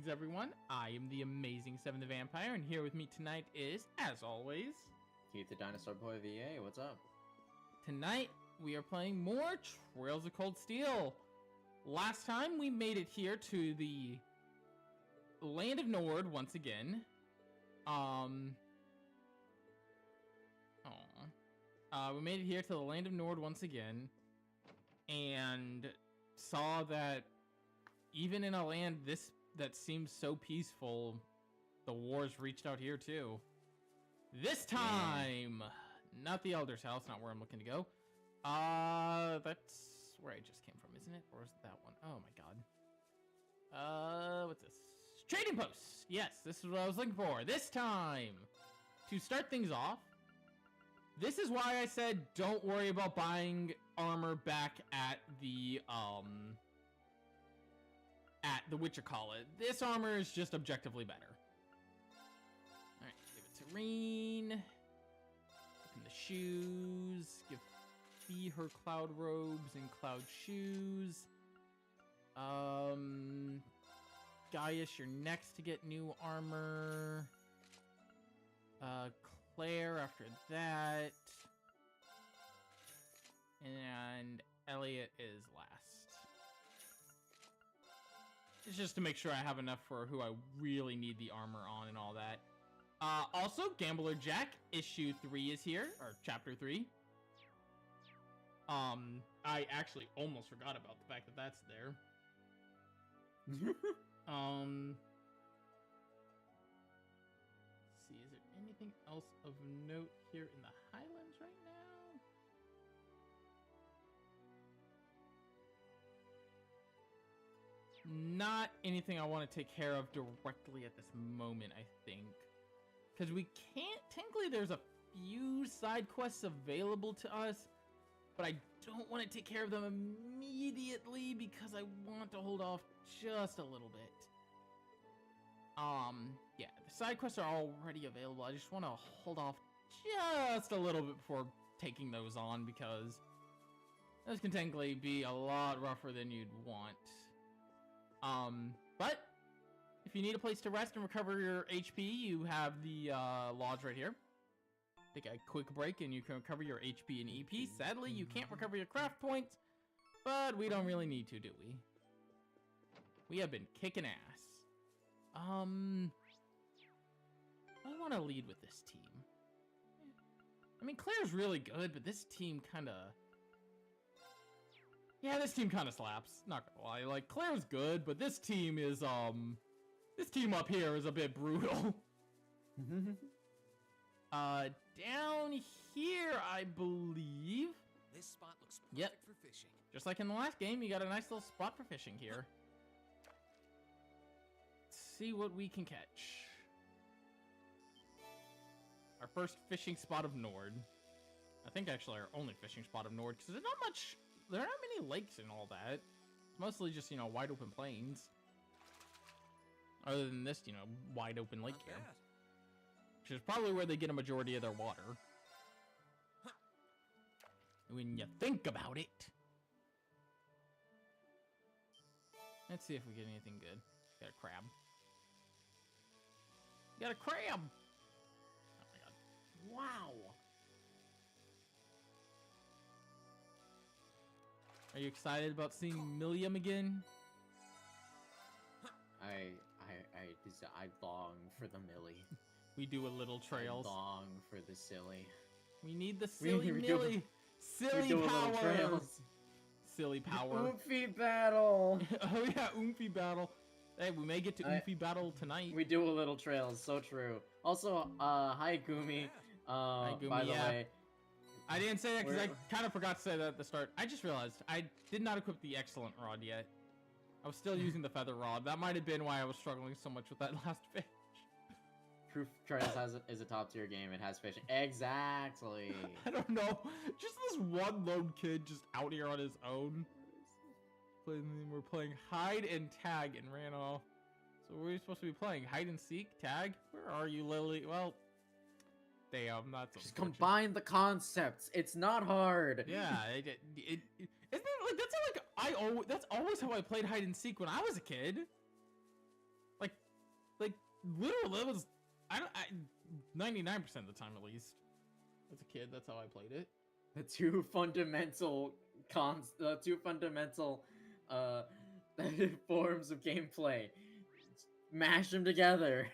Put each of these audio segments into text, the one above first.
Greetings, everyone. I am the amazing Seven the Vampire, and here with me tonight is, as always, Keith the Dinosaur Boy VA. What's up? Tonight, we are playing more Trails of Cold Steel. Last time, we made it here to the Land of Nord once again. We made it here to the Land of Nord once again, and saw that even in a land that seems so peaceful, the wars reached out here too. This time, not the Elder's house, not where I'm looking to go. That's where I just came from, isn't it? Or is it that one? Oh my god. What's this? Trading posts! Yes, this is what I was looking for. This time, to start things off, this is why I said don't worry about buying armor back at the, whatchamacallit. This armor is just objectively better. Alright, give it to Reen. Open the shoes. Give Fee her cloud robes and cloud shoes. Gaius, you're next to get new armor. Claire after that. And Elliot is last. It's just to make sure I have enough for who I really need the armor on and all that. Also, Gambler Jack, issue 3 is here, or chapter 3. I actually almost forgot about the fact that that's there. Let's see, is there anything else of note here in the Highlands right now? Not anything I want to take care of directly at this moment, I think. Because we can't... Technically, there's a few side quests available to us, but I don't want to take care of them immediately because I want to hold off just a little bit. Yeah, the side quests are already available. I just want to hold off just a little bit before taking those on because those can technically be a lot rougher than you'd want. But if you need a place to rest and recover your HP, you have the lodge right here. Take a quick break and you can recover your HP and EP. Sadly, you can't recover your craft points, but we don't really need to, do we? We have been kicking ass. I want to lead with this team. I mean, Claire's really good, but this team kind of... Yeah, this team kind of slaps. Not gonna lie. Like, Claire's good, but this team is, this team up here is a bit brutal. Down here, I believe. This spot looks perfect for fishing. Just like in the last game, you got a nice little spot for fishing here. Let's see what we can catch. Our first fishing spot of Nord. I think actually our only fishing spot of Nord, because there's not much... There are not many lakes and all that. It's mostly just, you know, wide open plains. Other than this, you know, wide open lake here. Which is probably where they get a majority of their water. When you think about it. Let's see if we get anything good. Got a crab. Got a crab! Oh my god. Wow! Are you excited about seeing Milliam again? I long for the Millie. We do a little trails. I long for the silly. We need the silly we Millie. Silly power. Silly power. Oomphy battle. Oh yeah, Oomphy battle. Hey, we may get to Oomphy battle tonight. We do a little trails. So true. Also, hi Gumi. Hi, Gumi, by the way. I didn't say that because I kind of forgot to say that at the start. I just realized I did not equip the excellent rod yet. I was still using the feather rod. That might have been why I was struggling so much with that last fish. Proof Trails is a top tier game. It has fishing. Exactly. I don't know. Just this one lone kid just out here on his own. We're playing hide and tag and ran off. So what are we supposed to be playing? Hide and seek? Tag? Where are you, Lily? Well... Damn, that's just combine the concepts. It's not hard. Yeah, isn't it like that's always how I played hide and seek when I was a kid. Like Like, literally, it was, 99% of the time at least. As a kid, that's how I played it. The two fundamental forms of gameplay. Mash them together.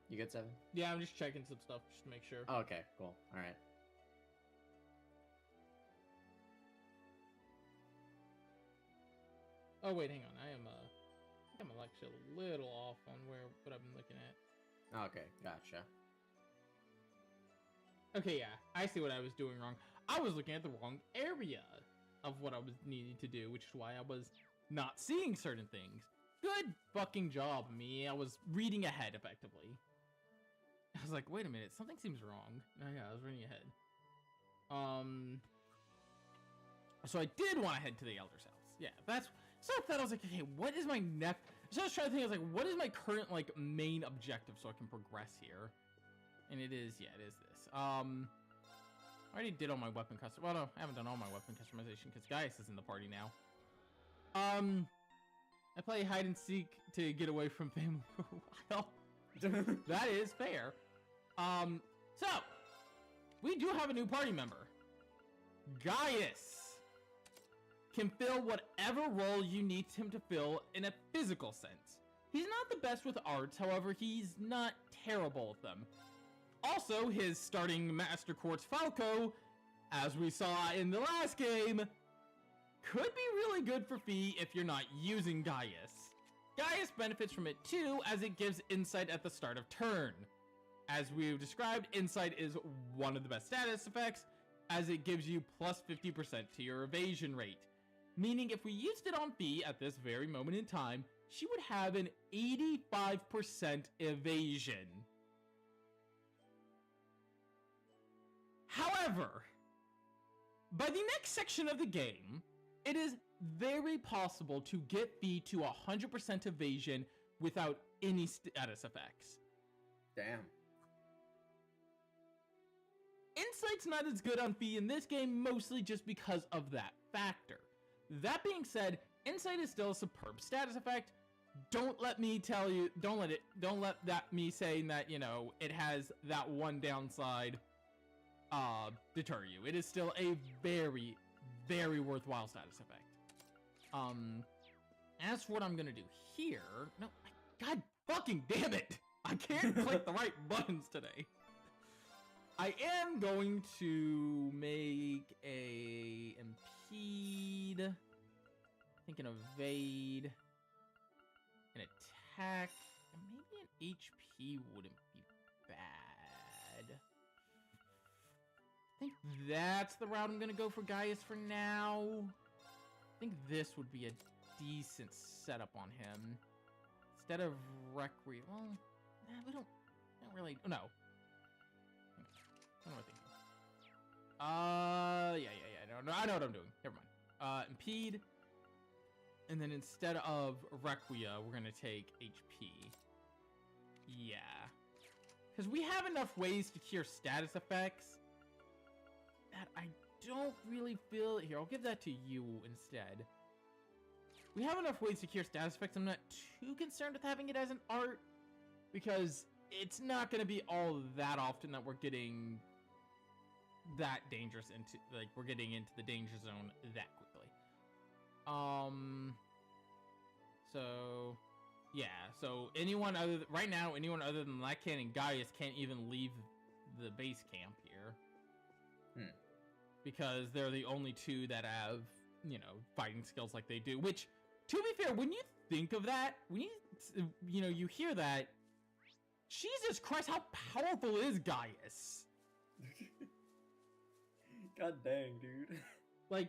You good, Seven? Yeah, I'm just checking some stuff just to make sure. Oh, okay, cool. All right. Oh wait, hang on. I think I'm actually a little off on what I've been looking at. Okay, gotcha. Okay, yeah, I see what I was doing wrong. I was looking at the wrong area of what I was needing to do, which is why I was not seeing certain things. Good fucking job, me. I was reading ahead effectively. I was like, wait a minute, something seems wrong. Oh yeah, I was reading ahead. So I did want to head to the Elder's house. Yeah, that's. So I thought, I was like, okay, what is my next? So I was trying to think, I was like, what is my current like main objective so I can progress here? And it is, yeah, it is this. I already did all my weapon custom. Well, no, I haven't done all my weapon customization because Gaius is in the party now. I play hide and seek to get away from family for a while. That is fair. So we do have a new party member. Gaius can fill whatever role you need him to fill in a physical sense. He's not the best with arts, however, he's not terrible at them. Also, his starting Master Quartz Falco, as we saw in the last game, could be really good for Fee if you're not using Gaius. Gaius benefits from it too, as it gives insight at the start of turn. As we've described, insight is one of the best status effects, as it gives you plus 50% to your evasion rate. Meaning if we used it on Fee at this very moment in time, she would have an 85% evasion. However, by the next section of the game, it is very possible to get Fee to 100% evasion without any status effects. Damn. Insight's not as good on Fee in this game, mostly just because of that factor. That being said, Insight is still a superb status effect. Don't let me tell you, don't let that me saying that, you know, it has that one downside deter you. It is still a very, very worthwhile status effect. As for what I'm gonna do here, no, god fucking damn it! I can't click the right buttons today. I am going to make a impede, I think an evade, an attack, and maybe an HP wouldn't be bad. I think that's the route I'm gonna go for Gaius for now. I think this would be a decent setup on him. Instead of Requiem, well, nah, we don't really, no. What am I thinking? No, I know what I'm doing. Never mind. Impede. And then instead of Requiem, we're gonna take HP. Yeah. Because we have enough ways to cure status effects that I don't really feel... Here, I'll give that to you instead. We have enough ways to cure status effects. I'm not too concerned with having it as an art, because it's not going to be all that often that we're getting that dangerous into, like, we're getting into the danger zone that quickly. So, yeah, so anyone other than, right now, anyone other than Lacan and Gaius can't even leave the base camp here. Because they're the only two that have, you know, fighting skills like they do. Which, to be fair, when you think of that, when you know, you hear that, Jesus Christ, how powerful is Gaius? God dang, dude. Like,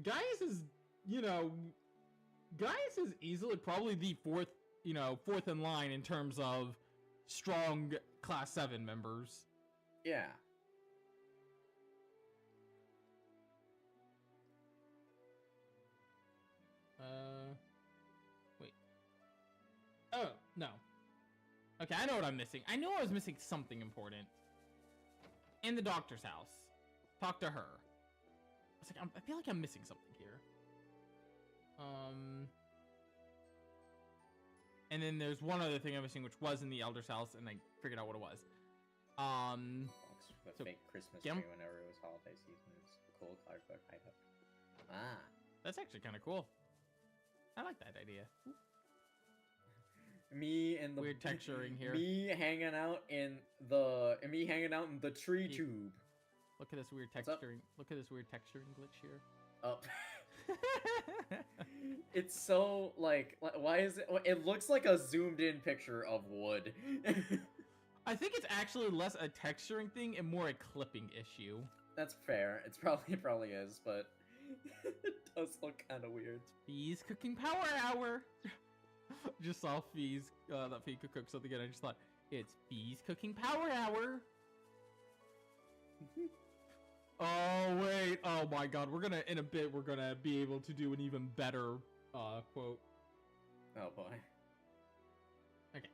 Gaius is, you know, Gaius is easily probably the fourth in line in terms of strong Class 7 members. Yeah. Wait. Oh, no. Okay, I know what I'm missing. I knew I was missing something important. In the doctor's house. Talk to her. I was like, I feel like I'm missing something here. And then there's one other thing I'm missing, which was in the Elder's house, and I figured out what it was. The So, fake Christmas tree whenever it was holiday season. It's a cool card book item. Ah. That's actually kind of cool. I like that idea. Me and the Weird texturing here. Me hanging out in the tree tube. Look at this weird What's up? texturing. Look at this weird texturing glitch here. Oh. It's so like why is it? It looks like a zoomed in picture of wood. I think it's actually less a texturing thing and more a clipping issue. That's fair. It probably is, but it does look kind of weird. Fee's cooking power hour. Just saw Fee's that Fee could cook something, and I just thought it's Fee's cooking power hour. Oh wait! Oh my God! We're gonna be able to do an even better quote. Oh boy. Okay.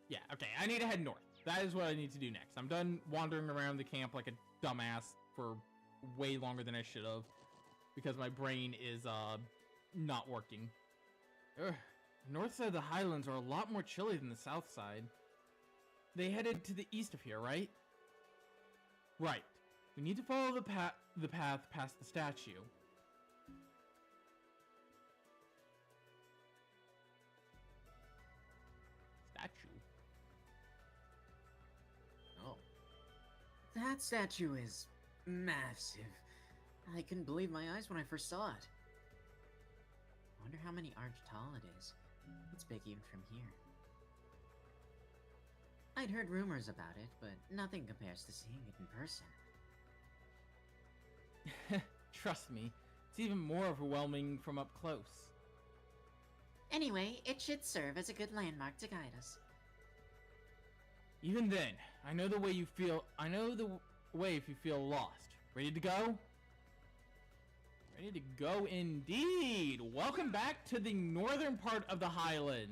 Yeah. Okay. I need to head north. That is what I need to do next. I'm done wandering around the camp like a dumbass for way longer than I should have, because my brain is not working. Ugh. North side of the Highlands are a lot more chilly than the south side. They headed to the east of here, right? Right. We need to follow the path past the statue. Statue? Oh. That statue is massive. I couldn't believe my eyes when I first saw it. I wonder how many arch tall it is. It's big even from here. I'd heard rumors about it, but nothing compares to seeing it in person. Trust me, it's even more overwhelming from up close. Anyway, it should serve as a good landmark to guide us. Even then, I know the way you feel. I know the way if you feel lost. Ready to go? Ready to go indeed! Welcome back to the northern part of the Highlands.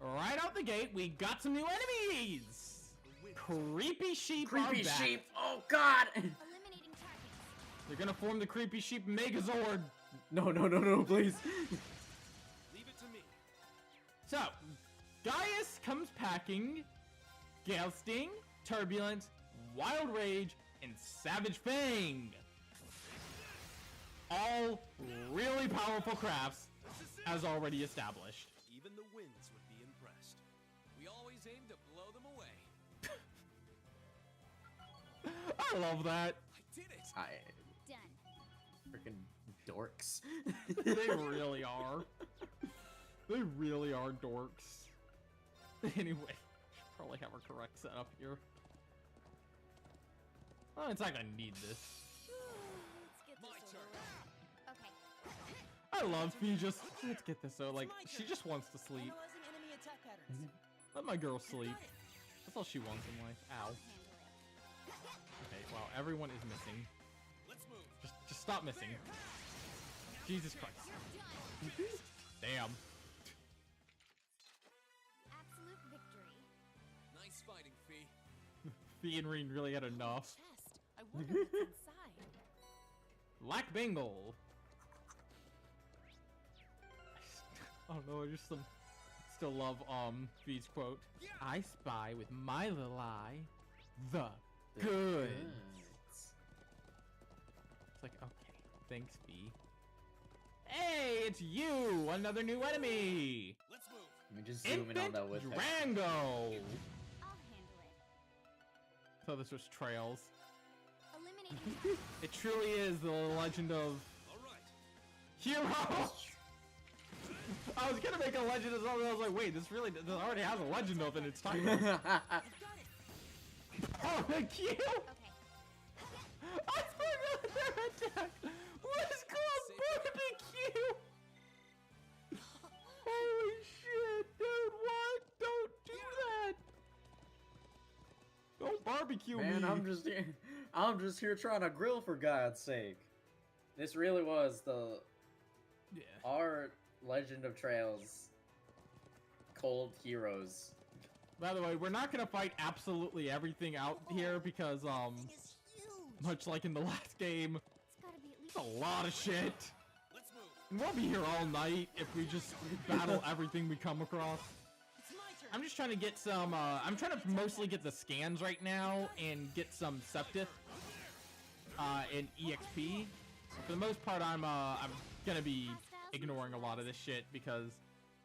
Right out the gate, we got some new enemies! Creepy sheep Creepy are back. sheep! Oh god! Eliminating targets. They're gonna form the creepy sheep Megazord. No, please. Leave it to me. So, Gaius comes packing Gale Sting, Turbulence, Wild Rage, and Savage Fang. All really powerful crafts, as already established. Even the winds would be impressed. We always aim to blow them away. I love that. I did it. Done. Freaking dorks. They really are. They really are dorks. Anyway, should probably have our correct setup here. Oh, it's not gonna need this. Let's get My this turn. over with. Okay. I love Fee just, let's get this out. Like, she just wants to sleep. Analyzing enemy attack patterns. Let my girl sleep. That's all she wants in life. Ow. I'll handle it. Okay, wow, everyone is missing. Let's move. Just stop missing. Jesus Christ. Damn. Absolute victory. Nice fighting, Fee. Fee and Reen really had enough. Chest. I wonder what's inside. Black Bengal. I don't know, I just still love Fee's quote. I spy with my little eye the goods. It's like, okay, thanks, Fee. Hey, it's you! Another new enemy! Let's move. Let me just zoom in on that with Drango! I'll handle it. So this was Trails. Eliminating It truly is the legend of All right. Hero! I was gonna make a legend of something, I was like, wait, this already has a legend of it, it's time. I've got it. Barbecue! Okay. I forgot their attack was called barbecue! Holy shit, dude, what? Don't do that! Don't barbecue me! Man, I'm just here trying to grill for God's sake. This really was Yeah. our Legend of Trails cold heroes. By the way, we're not gonna fight absolutely everything out here because, much like in the last game. It's gotta be at least It's a lot of shit. Let's move. And we'll be here all night if we just battle everything we come across. It's my turn. I'm just trying to get some, I'm trying to mostly get the scans right now and get some Septith, and EXP. For the most part, I'm gonna be ignoring a lot of this shit because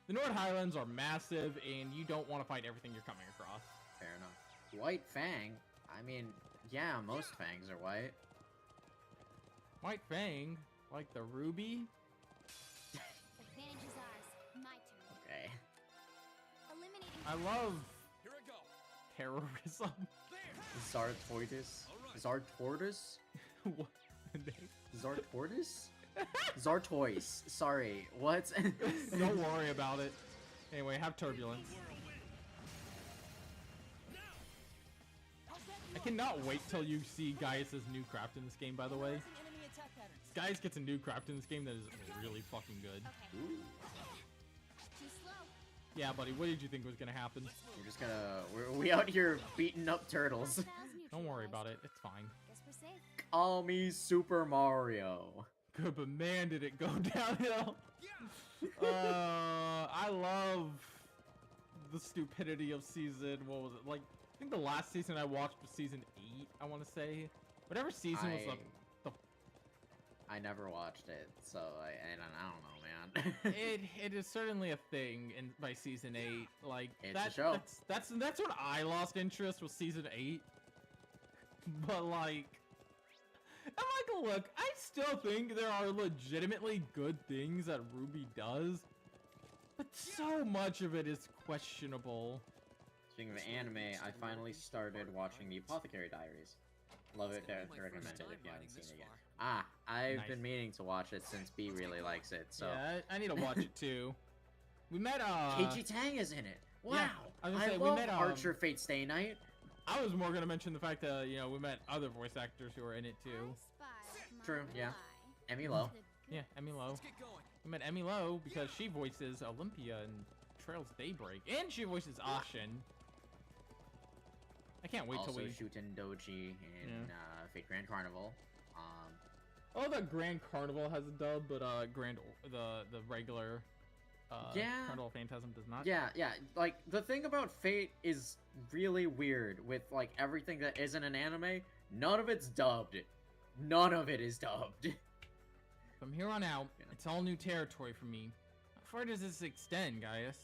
the Nord Highlands are massive and you don't want to fight everything you're coming across. Fair enough. White Fang? I mean, yeah, most fangs are white. White Fang, like the ruby? Advantage is ours. My turn. Okay. Eliminating. I love Here I go. terrorism. There. Zartortus? Alright. Zartortus? What the name? Zartortus? Zartoise. Sorry, what? Don't worry about it. Anyway, have turbulence. I cannot wait till you see Gaius' new craft in this game, by the way. Enemy attack patterns. Gaius gets a new craft in this game that is really fucking good. Okay. Ooh, Too slow. Yeah, buddy, what did you think was gonna happen? we're just gonna... We out here beating up turtles. Styles Don't worry neutralized. about it, it's fine. Guess we're safe. Call me Super Mario. Good, but man, did it go downhill. I love the stupidity of season, what was it? Like, I think the last season I watched was season 8, I want to say. Whatever season was the I never watched it, so I don't know, man. it is certainly a thing in by season 8. Like It's a show. That's when I lost interest was season 8. But like, I'm like, look, I still think there are legitimately good things that Ruby does, but so much of it is questionable. Speaking of anime, I finally started watching the Apothecary Diaries. Love it, recommend it if you haven't seen it yet. Ah, I've Nice. been meaning to watch it since B really likes it, so... Yeah, I need to watch it too. We met Keiichi Tang is in it! Wow! yeah, I was gonna I say, we love met, Archer Fate Stay Night! I was more gonna mention the fact that we met other voice actors who were in it too. I spy my True, yeah. eye. Emmy Lowe. The Yeah, Emmy Lowe. Let's get going. We met Emmy Lowe because she voices Olympia in Trails Daybreak, and she voices Ashin. I can't wait till Also we. Shuten Doji in Fate Grand Carnival. Oh, the Grand Carnival has a dub, but the regular Yeah. Carnival Phantasm does not. Yeah, like, the thing about Fate is really weird with, like, everything that isn't an anime. None of it's dubbed. None of it is dubbed. From here on out, Yeah. it's all new territory for me. How far does this extend, Gaius?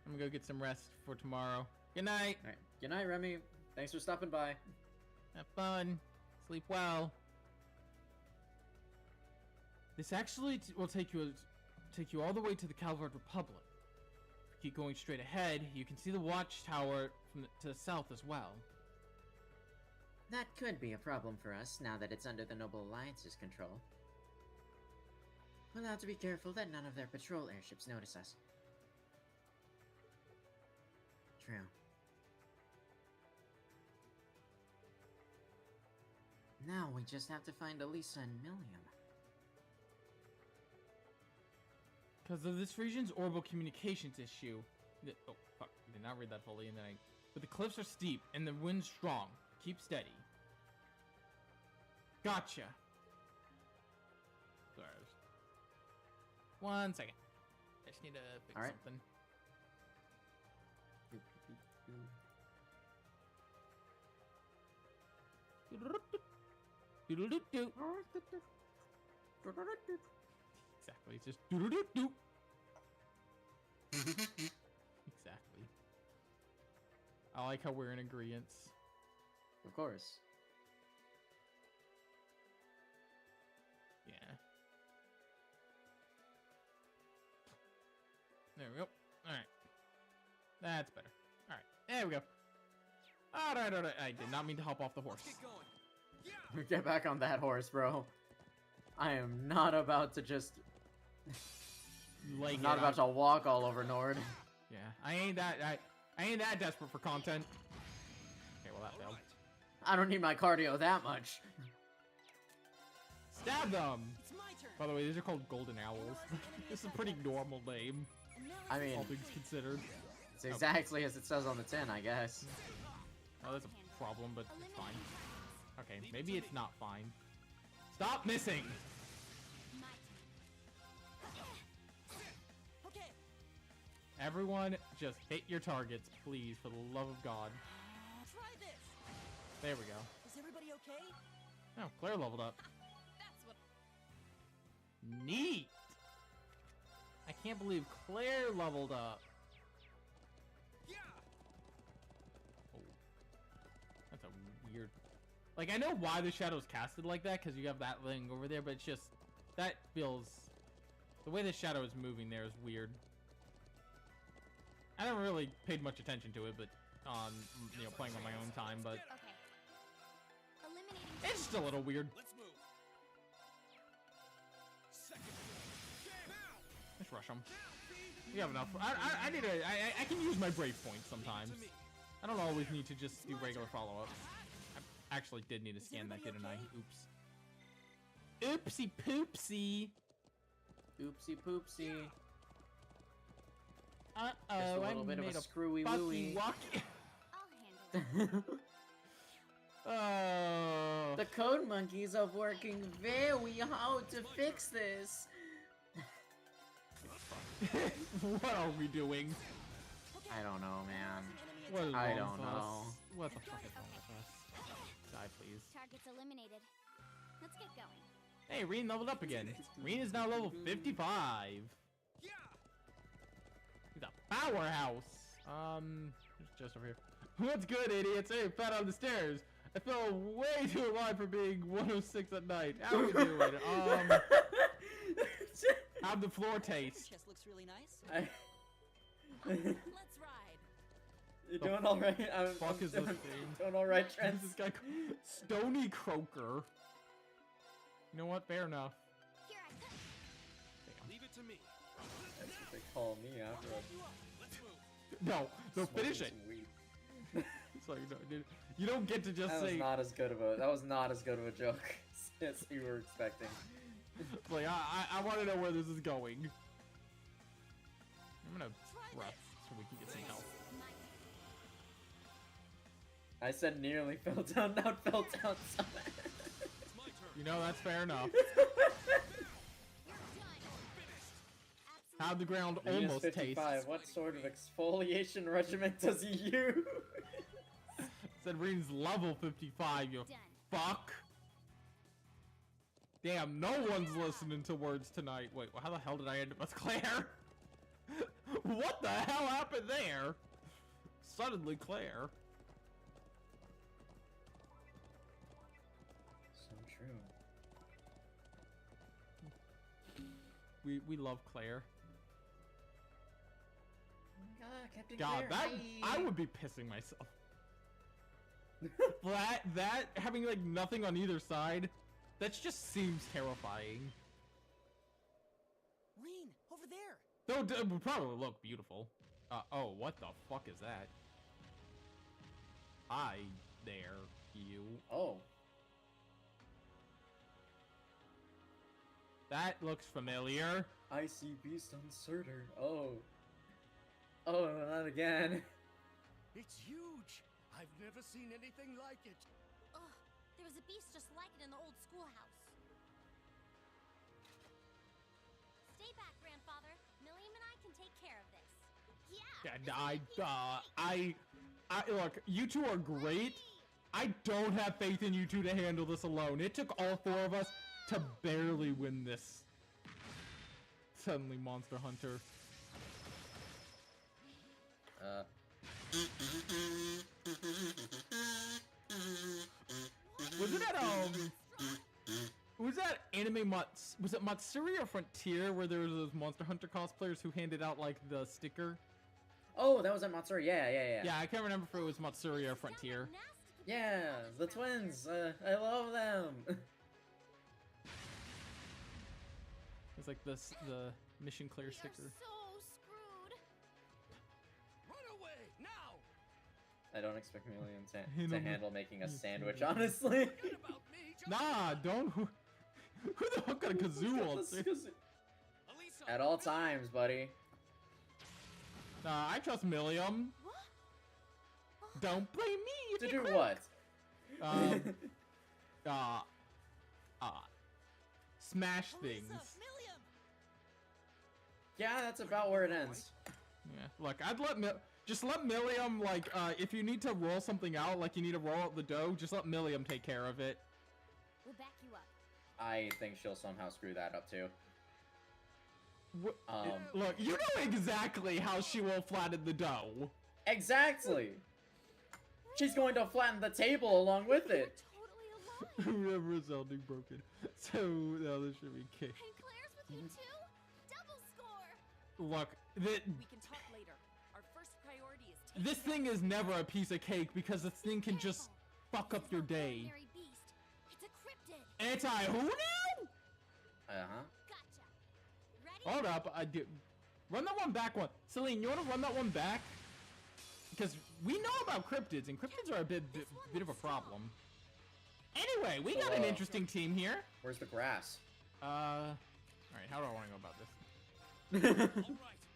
I'm gonna go get some rest for tomorrow. Good night. Alright, good night, Remy. Thanks for stopping by. Have fun. Sleep well. This actually will take you all the way to the Calvard Republic. If you keep going straight ahead, you can see the watchtower to the south as well. That could be a problem for us now that it's under the Noble Alliance's control. We'll have to be careful that none of their patrol airships notice us. True. Now we just have to find Elisa and Milliam. Because of this region's orbital communications issue. Oh, fuck. I did not read that fully, and then But the cliffs are steep, and the wind's strong. Keep steady. Gotcha. Sorry. 1 second. I just need to fix Alright. something. Doodle-doo-doo. Exactly. It's just doodle-doo-doo. Exactly. I like how we're in agreement. Of course. Yeah. There we go. Alright. That's better. Alright. There we go. Alright. I did not mean to hop off the horse. Let's get going. Yeah. Get back on that horse, bro. I am not about to just... Like I'm not about to walk all over Nord. Yeah. I ain't that desperate for content. Okay, well that failed. Alright. I don't need my cardio that much. Stab them! It's my turn. By the way, these are called golden owls. This is a pretty normal name, And now I mean, all things considered. it's exactly as it says on the tin, I guess. Oh, that's a problem, but it's fine. Okay, maybe it's not fine. Stop missing! My turn. Okay. Everyone, just hit your targets, please, for the love of God. Try this. There we go. Is everybody okay? Oh, Claire leveled up. That's what. Neat! I can't believe Claire leveled up. Yeah. Oh. That's a weird... Like, I know why the shadow's casted like that, because you have that thing over there, but it's just... That feels... The way the shadow is moving there is weird. I never really paid much attention to it, but... playing on my own time, but... Okay. Eliminating. It's just a little weird. Let's move. Second. Now. Just rush them. You have enough. I need a... I can use my brave points sometimes. To me. I don't always need to just do regular follow-ups. I actually did need to scan that, didn't I? Oops. Oopsie poopsie. Oopsie poopsie. Just a Uh-oh, I little bit of made a a screwy fucky wooey. wucky. I'll handle it. Oh. The code monkeys are working very hard to fix this. What are we doing? I don't know, man. What is I wrong don't with us? know. What the fuck is wrong with us? Die, please. Targets eliminated. Let's get going. Hey, Reen leveled up again. Reen is now level 55. Yeah. He's a powerhouse. Just over here. What's good, idiots? Hey, fat on the stairs. I feel way too alive for being 106 at night. How we doing? How'd the floor Your taste? chest looks really nice. Let's ride. You're doing all right. Fuck is this doing, thing? doing all right, Trent. This guy, Stony Croaker. You know what? Fair enough. Here I come. Leave it to me. That's what they call me after. Let's move. No, finish it. It's like, no, dude, you don't get to just That say. was not as good of a. That was not as good of a joke as you were expecting. Like, I want to know where this is going. I'm gonna Try rest so we can get some health. My I said nearly fell down, not fell down. It's my turn. You know, that's fair enough. You're done. How'd the ground Venus almost taste? 55. What sort of exfoliation regimen does he use? Said Reen's level 55, you Done. fuck. Damn, no one's listening to words tonight. Wait, how the hell did I end up with Claire? What the hell happened there? Suddenly Claire. So true. We love Claire. Oh my god, Captain God, Claire, I would be pissing myself. that having like nothing on either side, that just seems terrifying. Reen, over there. Though it would probably look beautiful. Oh, what the fuck is that? Hi there, you. Oh, That looks familiar. Icy Beast on Surtur. Oh. Oh, not again. It's huge. I've never seen anything like it. Ugh, there was a beast just like it in the old schoolhouse. Stay back, grandfather. Milliam and I can take care of this. Yeah. And I look, you two are great. I don't have faith in you two to handle this alone. It took all four of us to barely win this. Suddenly, Monster Hunter. Was that anime was it Matsuri or Frontier where there was those Monster Hunter cosplayers who handed out like the sticker? Oh, that was at Matsuri. Yeah. Yeah, I can't remember if it was Matsuri or Frontier. Yeah, the twins. I love them. It's like the Mission Clear sticker. So screwed. Run away now. I don't expect Million to Handle- handle making a sandwich, honestly. Forget about me. Just Nah, don't. Who the fuck got a kazoo on stage? Elisa. At all times, buddy. Nah, I trust Milliam. What? Don't blame me. To if do you what? smash Elisa, things. Milliam! Yeah, that's about where it ends. Yeah, look, I'd just let Milliam, like, if you need to roll something out, like you need to roll out the dough, just let Milliam take care of it. We'll back you up. I think she'll somehow screw that up too. Look, you know exactly how she will flatten the dough. Exactly! She's going to flatten the table along with it! Totally alive. Remember sounding broken. So, now this should be cake. And Claire's with you too? Double score. Look, We can talk later. Our first priority is taking this thing is never a piece of cake because this thing can just fuck up your day. Ordinary beast. It's a cryptid. Anti-who now? Uh-huh. Gotcha. Ready? Hold up, I do. Run that one back one. Celine, you want to run that one back? Because we know about cryptids, and cryptids are a bit of a problem. Anyway, we got an interesting team here. Where's the grass? Alright, how do I want to go about this? All right,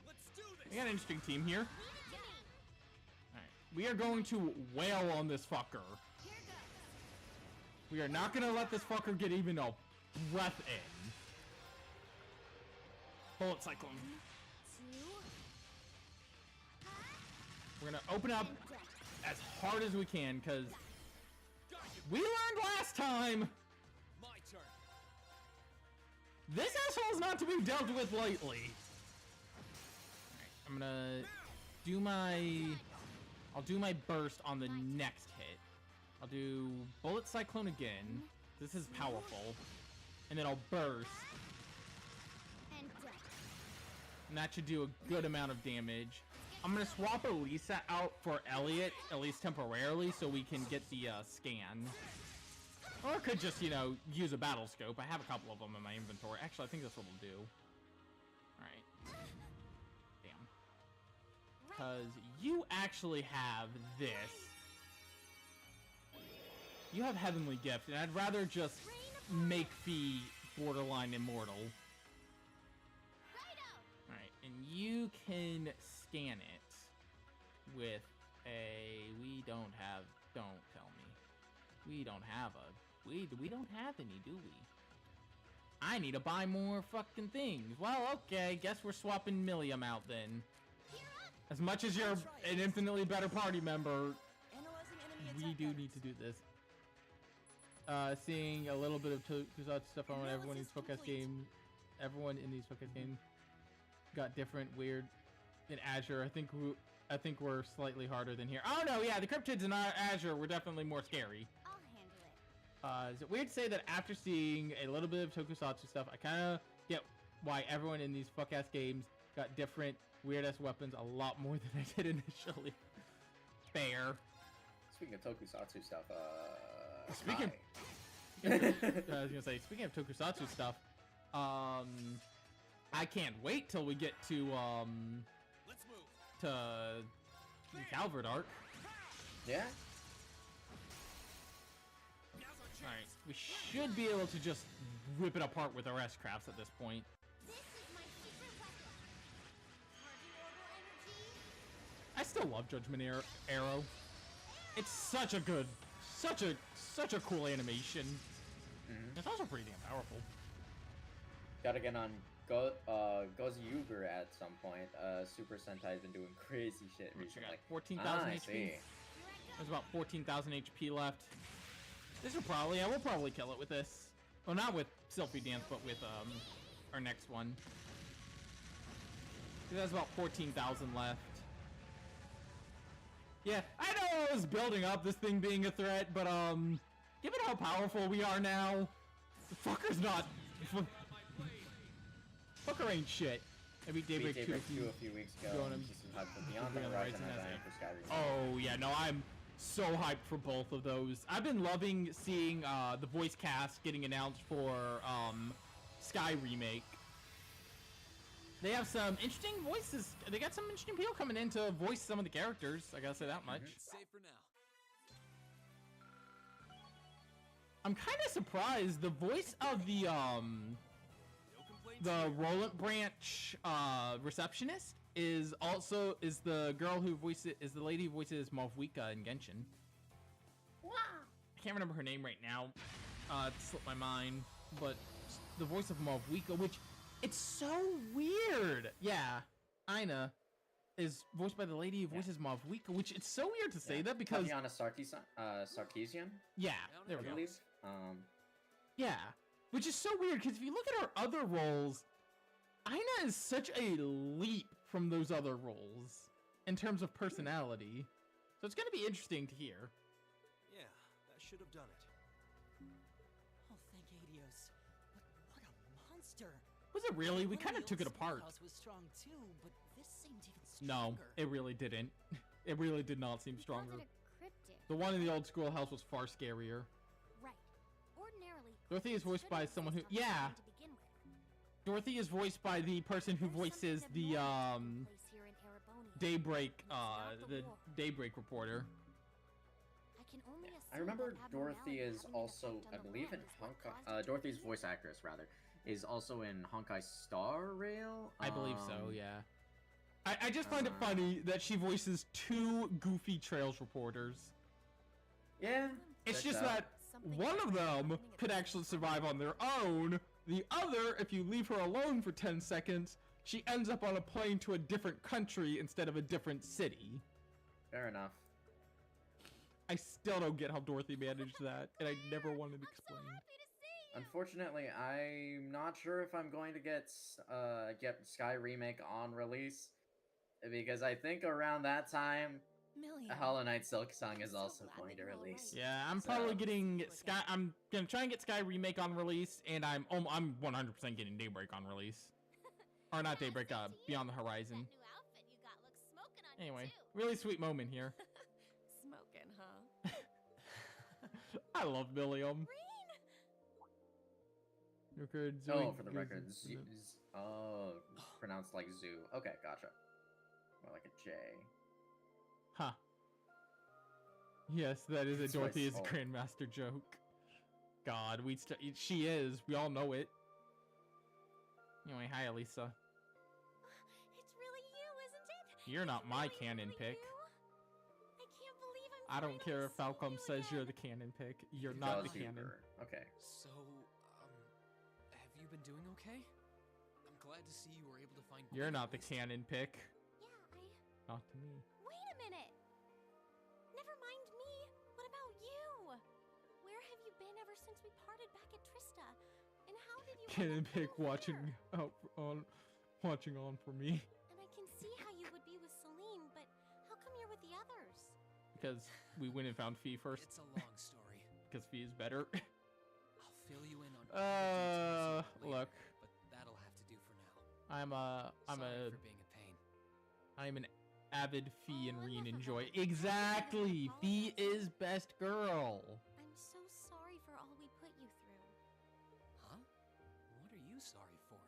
let's do We this. got an interesting team here. Leave it to me. Alright, we are going to wail on this fucker. Here goes. We are not going to let this fucker get even a breath in. Bullet cyclone. 2. We're going to open up as hard as we can, because we learned last time My turn. this asshole is not to be dealt with lightly. Alright, I'm gonna do I'll do my burst on the next hit. I'll do bullet cyclone again. This is powerful. And then I'll burst. And done. And that should do a good amount of damage. I'm gonna swap Elisa out for Elliot, at least temporarily, so we can get the scan. Or I could just, you know, use a battle scope. I have a couple of them in my inventory. Actually, I think that's what we'll do. Alright. Damn. Because you actually have this. You have Heavenly Gift, and I'd rather just make Fee borderline immortal. Righto. Alright, and you can scan it with a... Don't tell me. We don't have any, do we? I need to buy more fucking things. Well, okay, guess we're swapping Milliam out then. As much as you're an infinitely better party member, Analyzing enemy we attack do patterns. need to do this. Seeing a little bit of Tokusatsu stuff on everyone in these podcast games. Everyone in these podcast games got different weird in Azure. I think we're slightly harder than here. Oh no, yeah, the cryptids in Azure were definitely more scary. I'll handle it. Is it weird to say that after seeing a little bit of Tokusatsu stuff, I kind of get why everyone in these fuck-ass games got different weird-ass weapons a lot more than I did initially. Fair. Speaking of tokusatsu stuff, Speaking- hi. I was gonna say, speaking of Tokusatsu stuff, I can't wait till we get to Let's move. Calvert Arc. Yeah? Alright, we should be able to just rip it apart with our S-crafts at this point. This is my secret weapon. Charging orbital energy. I still love Judgment Arrow. It's such a good, such a cool animation. It's also pretty damn powerful. Gotta get on Gozyuger at some point. Super Sentai's been doing crazy shit What you recently. got? 14,000 I HP. see. There's about 14,000 HP left. This will probably, we'll probably kill it with this. Well, not with Selfie Dance, but with our next one. There's about 14,000 left. Yeah, I know I was building up this thing being a threat, but given how powerful we are now, the fucker's not. Fucker ain't shit. I beat Daybreak 2 a few weeks ago. Going on- Just some hype for Beyond the Beyond the Horizon Horizon, and that's Dying for Skyrim. Oh yeah, no, I'm so hyped for both of those. I've been loving seeing the voice cast getting announced for Sky Remake. They have some interesting voices. They got some interesting people coming in to voice some of the characters. I gotta say that much. It's safe for now. I'm kind of surprised. The voice of the No complaints the here. Roland Branch receptionist is the girl who is the lady who voices Malvika in Genshin. I can't remember her name right now. It slipped my mind, but the voice of Malvika, which it's so weird. Yeah, Aina is voiced by the lady who voices Malvika, which it's so weird to say that because Tatiana Sarkeesian, yeah, there I we go. believe. Yeah, which is so weird because if you look at her other roles, Aina is such a leap from those other roles in terms of personality. So it's gonna be interesting to hear. Yeah, that should have done it. Oh, thank Adios. But what a monster! Was it really? We Well, kind the of took it old apart. schoolhouse was strong too, but this seemed even No, stronger. it really didn't. It really did not seem We stronger. found it a cryptid. The one in the old schoolhouse was far scarier. Right. Ordinarily, Dorothy is cryptids voiced by shouldn't someone who- exist on the yeah. ground to begin with. Dorothy is voiced by the person who There's voices something the abnormal taking place here in Erebonian. Daybreak And it's not the war. Daybreak reporter. I can only assume I remember that Dorothy abnormality is having an also, effect I on the believe, in land is what Honkai. caused it to Dorothy's appear. voice actress rather is also in Honkai Star Rail. I believe so, yeah. I just find it funny that she voices two goofy Trails reporters. Yeah. It's checks just out. that one of them could actually survive on their own. The other, if you leave her alone for 10 seconds, she ends up on a plane to a different country instead of a different city. Fair enough. I still don't get how Dorothy managed that, and I never wanted to explain. Happy to see you. Unfortunately, I'm not sure if I'm going to get Sky Remake on release, because I think around that time, Million. Hollow Knight Silk Song I'm is so also glad going that to you're all release. right. Yeah, I'm So- probably getting See you Sky. again. I'm gonna try and get Sky Remake on release, and I'm 100% getting Daybreak on release, or not Daybreak. Same to you. Beyond the That Horizon. new outfit you got looks smoking on Anyway, you too. really sweet moment here. Smoking, huh? I love William. Record Oh, for the record, pronounced like zoo. Okay, gotcha. More like a J. Huh. Yes, that is a That's why Dorothy is it's a all- Grandmaster joke. God, she is. We all know it. Anyway, hi, Elisa. It's really you, isn't it? You're not It's my really, canon really pick. you? I can't believe I'm I don't care if finally Falcom seeing you says you're the again. canon pick. You're not the Does canon. Uber. Okay. So, have you been doing okay? I'm glad to see you were able to find. You're Gwen not at the least. canon pick. Yeah, Not to me. Wait a minute. Never mind me. What about you? Where have you been ever since we parted back at Trista? And how did you end Canon up pick getting watching here? watching on for me And I can see how you would be with Celine, but how come you're with the others? because we went and found Fee first. It's a long story. Because Fee is better. I'll fill you in on all the details later, Look. but that'll have to do for now. I'm Sorry for being a pain. I'm an avid Fee and Oh, I Reen never enjoy. thought I'd Exactly. apologize. Fee is best girl. I'm so sorry for all we put you through. Huh? What are you sorry for?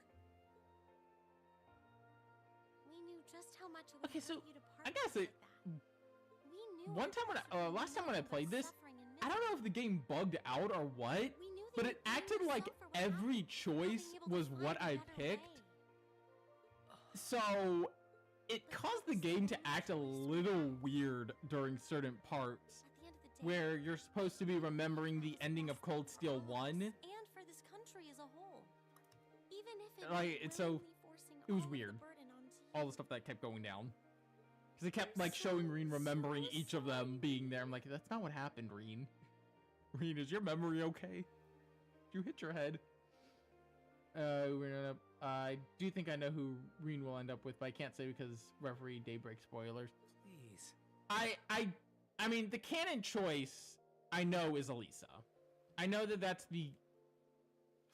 We knew just how much it would Okay, so, hurt you to part I gotta say, like that. We knew one our time when paths would be last time when I nothing but played this, suffering and I don't know if the game bugged out or what, misery. We knew that but you'd it blame acted like yourself for what every happened, not being choice able to was find what a I better picked. way. So it caused the game to act a little weird during certain parts At the end of the day, where you're supposed to be remembering the ending of Cold Steel 1. and for this country as a whole. Even if it Like, meant it's so- willingly forcing it was all of the weird. burden onto All you. the stuff that kept going down. Because it kept I'm like showing so, Reen remembering so each of them sorry, being there. I'm like, that's not what happened, Reen. Reen, is your memory okay? Did you hit your head? I do think I know who Reen will end up with, but I can't say because referee Daybreak spoilers. Please. I mean, the canon choice I know is Elisa. I know that that's the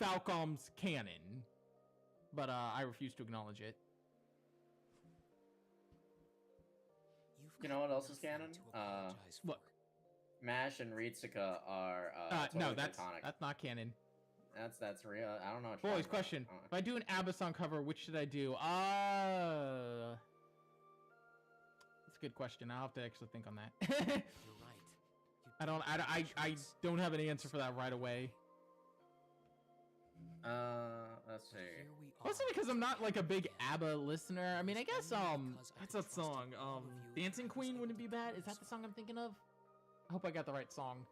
Falcom's canon, but I refuse to acknowledge it. You've You got know what else is nothing canon? to apologize look. for. Mash and Ritsuka are totally No, that's platonic. not canon. That's real. I don't know what you're Boys, talking about. question. If I do an ABBA song cover, which should I do? That's a good question. I'll have to actually think on that. You're right. You I don't. did make a I choice. don't have an answer for that right away. Let's see. Here we are. Mostly because I'm not like a big ABBA listener. I mean, I guess Only because I what's that trusted song? all of you Dancing and was Queen able wouldn't to be bad. pull Is that the this song off. I'm thinking of? I hope I got the right song.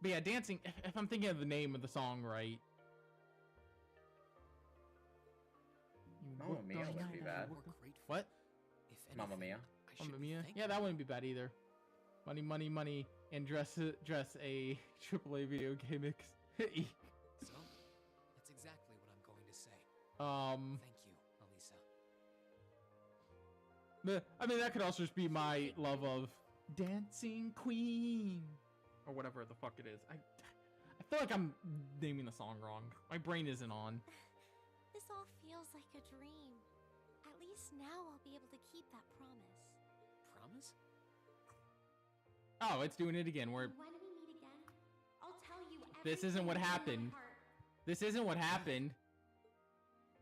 But yeah, dancing. If I'm thinking of the name of the song right. Mamma Mia wouldn't be bad. We're grateful. What? If Mamma anything, Mia. I should Mamma be Mia? thanking Yeah, that you. wouldn't be bad either. Money, money, money, and dress a AAA video game ex. So, that's exactly what I'm going to say. Thank you, Elisa. I mean, that could also just be my love of Dancing Queen or whatever the fuck it is. I feel like I'm naming the song wrong. My brain isn't on. This all feels like a dream. At least now I'll be able to keep that promise. Promise? Oh, it's doing it again. Where When we meet again, I'll tell you This everything isn't what that's in my happened. heart. this isn't what happened.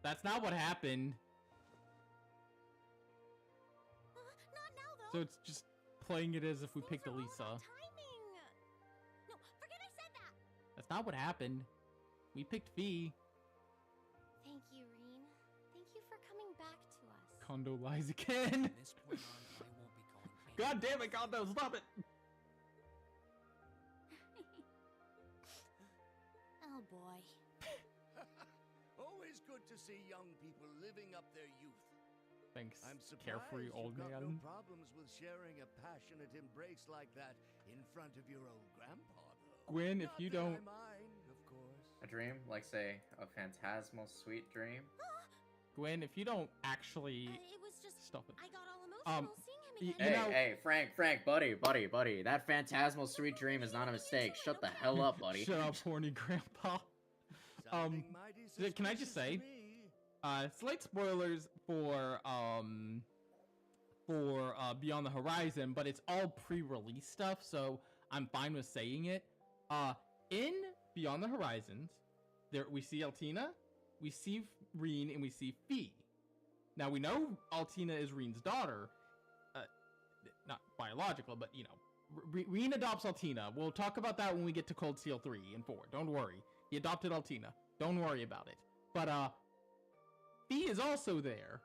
That's not what happened. Not now, though. So it's just playing it as if we Things picked are all Elisa. about timing. No, forget I said that. That's not what happened. We picked Fee. Thank you, Reen. Thank you for coming back to us. Kondo lies again. From this point on, I won't be going God damn it, Kondo, stop it. Oh boy. Always good to see young people living up their youth. Thanks, I'm surprised carefree old you've got man. no problems with sharing a passionate embrace like that in front of your old grandpa, though. Gwen, if Not you that don't... I mind, of course. A dream, like say a phantasmal sweet dream. Gwen, if you don't actually... It was just Stop it. I got all emotional seeing him y- again. You Hey, know- hey, Frank, buddy. That phantasmal sweet dream is not a mistake. Shut the hell up, buddy. Shut up, horny grandpa. Sounding mighty can I just suspicious say- to me. Slight spoilers for Beyond the Horizon, but it's all pre-release stuff, so I'm fine with saying it. In Beyond the Horizons, there we see Altina, we see Reen, and we see Fee. Now we know Altina is Reen's daughter, not biological, but you know, Reen adopts Altina. We'll talk about that when we get to Cold Steel 3 and 4. Don't worry, he adopted Altina. Don't worry about it. But Fee is also there.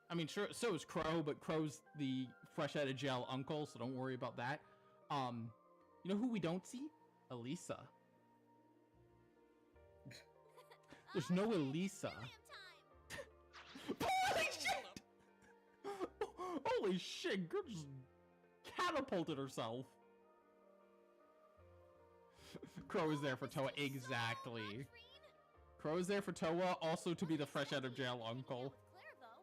I mean, sure, so is Crow, but Crow's the fresh out of jail uncle, so don't worry about that. You know who we don't see? Elisa. There's no Elisa. Helium time. Holy shit! Holy shit, girl just catapulted herself. Crow is there for Toa, exactly. So much, Reen. Crow is there for Toa, also to be the fresh out of jail uncle. With Claire, though.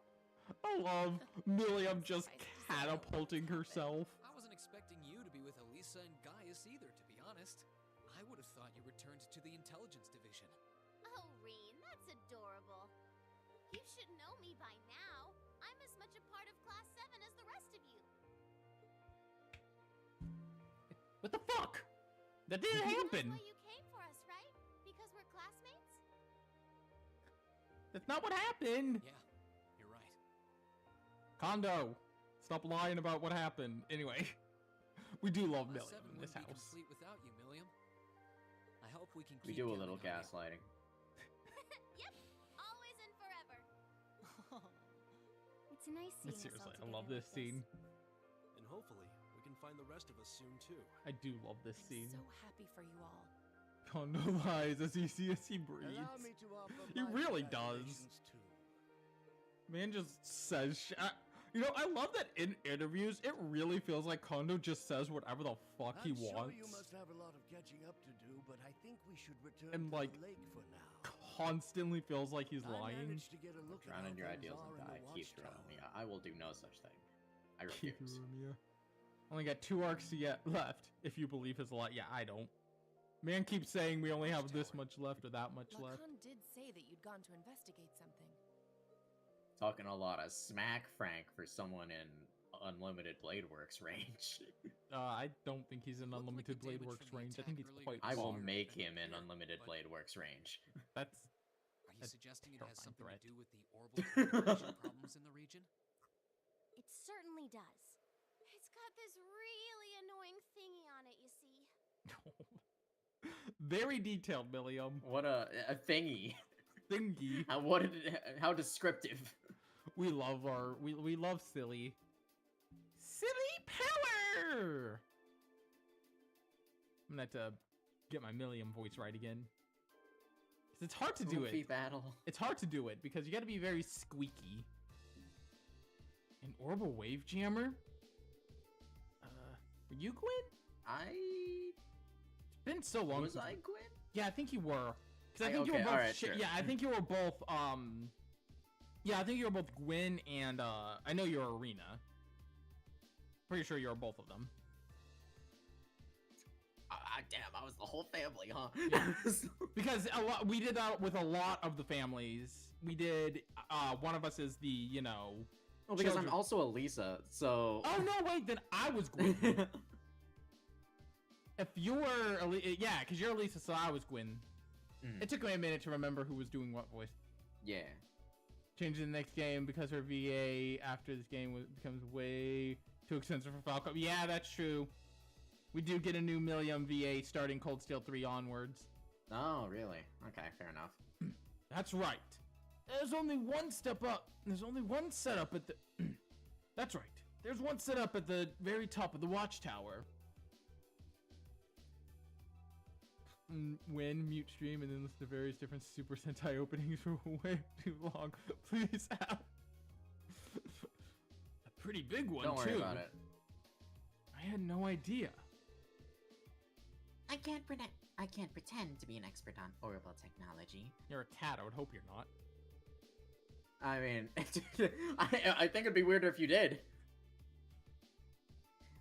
I love Milliam just catapulting herself. I wasn't expecting you to be with Elisa and Gaius either, to be honest. I would have thought you returned to the intelligence division. Oh, Reen, that's adorable. You should know me by now. I'm as much a part of Class 7 as the rest of you. What the fuck? That didn't happen. That's why you came for us, right? Because we're classmates? That's not what happened. Yeah, you're right. Kondo, stop lying about what happened. Anyway, we do love Class Milliam 7 in this wouldn't be house. complete without you, Milliam. I hope we can We keep do a counting little on you. gaslighting. Yep, always and forever. It's nice seeing us all Seriously, I together love this like scene. And hopefully, we can find the rest of us soon too. I do love this I'm scene. so happy for you all. Kondo lies as he breathes. Allow me to offer He my really does. congratulations, too. Man just says you know, I love that in interviews, it really feels like Kondo just says whatever the fuck he I'm sure wants. you must have a lot of catching up to do, but I think we should return And, to like, the lake for now. Constantly feels like he's I lying. managed to get a look at Drown how in your things ideals are and in die. the Keep watchtower. drowning me. I will do no such thing. I refuse. Kirumia. Only got 2 arcs yet left, if you believe his lot. Yeah, I don't. Man keeps saying we only have this much left or that much left. Lacan did say that you'd gone to investigate something. Talking a lot of smack, Frank, for someone in Unlimited Blade Works range. I don't think he's in Looked like Unlimited the Blade damage Works from the range. I attack think he's earlier quite I will far. make him in Here, Unlimited but- Blade Works range. That's Are you a suggesting it has terrifying something threat. to do with the orbital communication problems in the region? It certainly does. It's got this really annoying thingy on it, you see. very detailed, Milliam. What a thingy. Thingy. How descriptive. We love we love silly. Silly power! I'm gonna have to get my Millium voice right again. 'Cause it's hard to do Goofy it. battle. It's hard to do it because you got to be very squeaky. An orbital wave jammer? Were you Gwyn? It's been so long. Was I Gwyn? Yeah, I think you were. Because I think you were okay, both. alright, sure. Yeah, I think you were both. Yeah, I think you were both Gwyn and I know you're Arena. Pretty sure you're both of them. Damn, I was the whole family, huh? Yeah. Because we did that with a lot of the families. We did. One of us is the, you know. Well, because children. I'm also a Lisa, so. Oh no! Wait, then I was Gwyn. If you were, yeah, because you're Lisa, so I was Gwyn. It took me a minute to remember who was doing what voice. Yeah. Change the next game because her VA after this game becomes way too expensive for Falcon. Yeah, that's true. We do get a new Millium VA starting Cold Steel 3 onwards. Oh, really? Okay, fair enough. That's right. There's only one step up. There's only one setup at the... That's right. There's one setup at the very top of the watchtower. When mute stream and then listen to various different Super Sentai openings for way too long. Please help. A pretty big one, Don't worry too. about it. I had no idea. I can't pretend to be an expert on orbital technology. You're a cat. I would hope you're not. I mean, I think it'd be weirder if you did.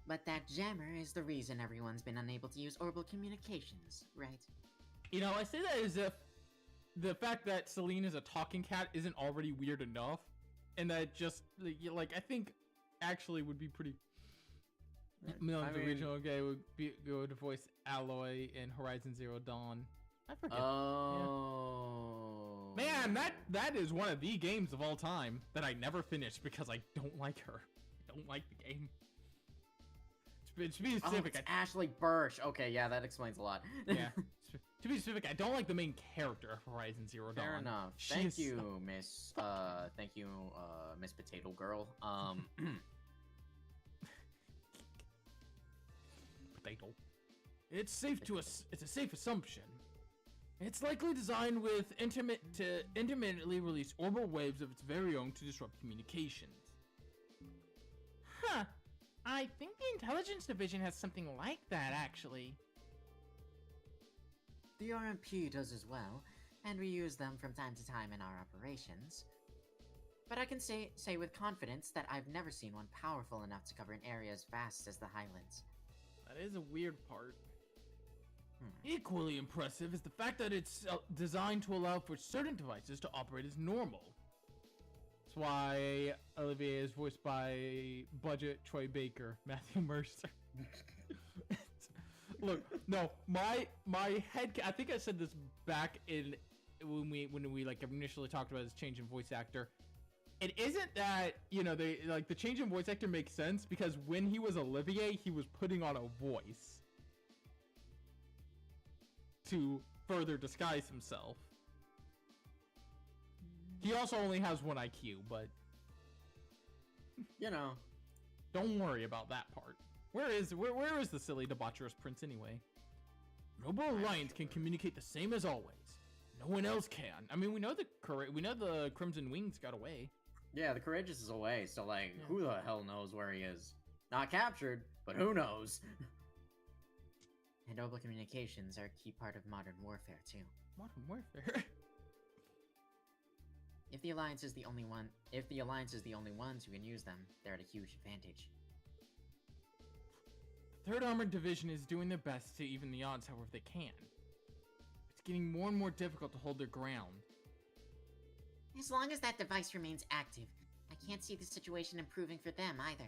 But that jammer is the reason everyone's been unable to use orbital communications, right? You know, I say that as if the fact that Celine is a talking cat isn't already weird enough. And that just, like, I think actually would be pretty... Millions original gay would go to voice Alloy in Horizon Zero Dawn. I forget. Oh. Yeah. Man, that is one of the games of all time that I never finished because I don't like her. I don't like the game. To be specific, it's Ashley Burch. Okay, yeah, that explains a lot. Yeah. To be specific, I don't like the main character of Horizon Zero Dawn. Fair enough. Thank you, Miss. Thank you, Miss Potato Girl. Potato. It's a safe assumption. It's likely designed with intermittently release orbital waves of its very own to disrupt communications. Huh. I think the intelligence division has something like that, actually. The RMP does as well, and we use them from time to time in our operations. But I can say with confidence that I've never seen one powerful enough to cover an area as vast as the Highlands. That is a weird part. Equally impressive is the fact that it's designed to allow for certain devices to operate as normal. That's why Olivier is voiced by Budget Troy Baker, Matthew Mercer. Look, no, my head. I think I said this back in when we like initially talked about his change in voice actor. It isn't that, you know, they like the change in voice actor makes sense because when he was Olivier, he was putting on a voice to further disguise himself. He also only has 1 IQ, but you know, don't worry about that part. Where is the silly debaucherous prince anyway? Noble Alliance can communicate the same as always. No one else can. I mean, we know the Crimson Wings got away. Yeah, the Courageous is away, so like, who the hell knows where he is? Not captured, but who knows? And orbital communications are a key part of modern warfare too. Modern warfare. If the Alliance is the only ones who can use them, they're at a huge advantage. 3rd Armored Division is doing their best to even the odds however they can. It's getting more and more difficult to hold their ground. As long as that device remains active, I can't see the situation improving for them either.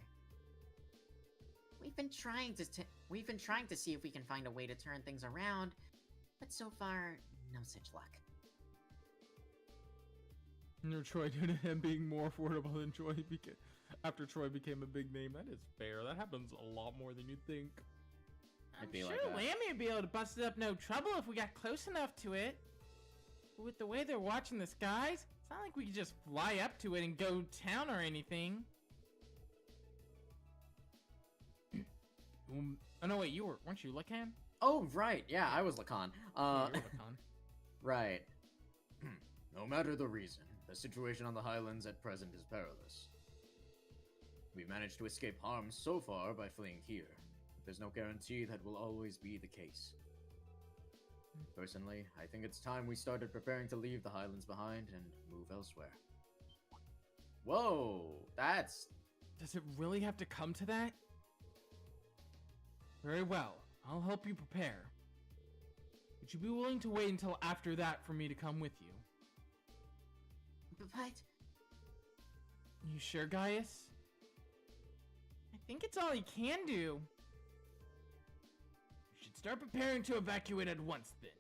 We've been trying to see if we can find a way to turn things around, but so far, no such luck. No, Troy due to him being more affordable than Troy after Troy became a big name. That is fair. That happens a lot more than you'd think. I'm sure Lammy would be able to bust it up no trouble if we got close enough to it. But with the way they're watching the skies, it's not like we could just fly up to it and go town or anything. Oh no, wait, weren't you Lacan? Oh, right. Yeah, I was Lacan. Yeah, you're Lacan. Right. No matter the reason, the situation on the Highlands at present is perilous. We managed to escape harm so far by fleeing here, but there's no guarantee that will always be the case. Personally, I think it's time we started preparing to leave the Highlands behind and move elsewhere. Whoa, that's... Does it really have to come to that? Very well, I'll help you prepare. Would you be willing to wait until after that for me to come with you? But... You sure, Gaius? I think it's all he can do. You should start preparing to evacuate at once, then.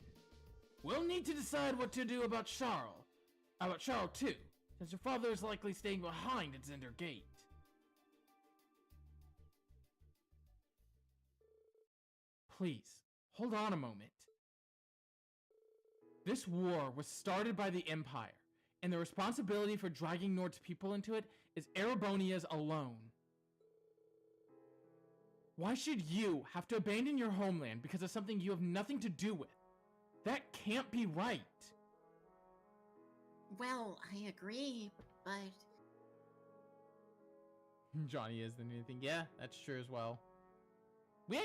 We'll need to decide what to do about Charles. About Charles, too, since your father is likely staying behind at Zender Gate. Please, hold on a moment. This war was started by the Empire, and the responsibility for dragging Nord's people into it is Erebonia's alone. Why should you have to abandon your homeland because of something you have nothing to do with? That can't be right. Well, I agree, but... Johnny is the new thing. Yeah, that's true as well. We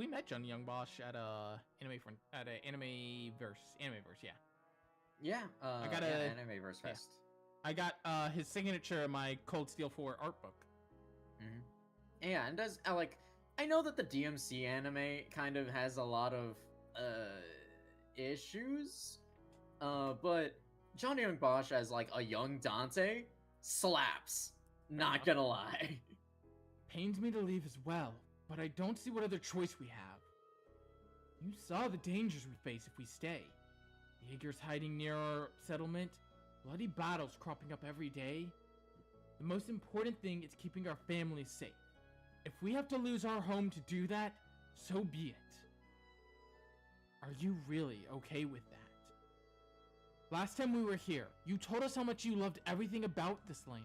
met Johnny Young Bosch at Animeverse, yeah. Yeah, I got Animeverse Fest. I got his signature in my Cold Steel 4 art book. Mm-hmm. Yeah, and does I know that the DMC anime kind of has a lot of issues, but Johnny Young Bosch as like a young Dante slaps. Not gonna lie. Pains me to leave as well, but I don't see what other choice we have. You saw the dangers we face if we stay. Jaegers hiding near our settlement, bloody battles cropping up every day. The most important thing is keeping our families safe. If we have to lose our home to do that, so be it. Are you really okay with that? Last time we were here, you told us how much you loved everything about this land.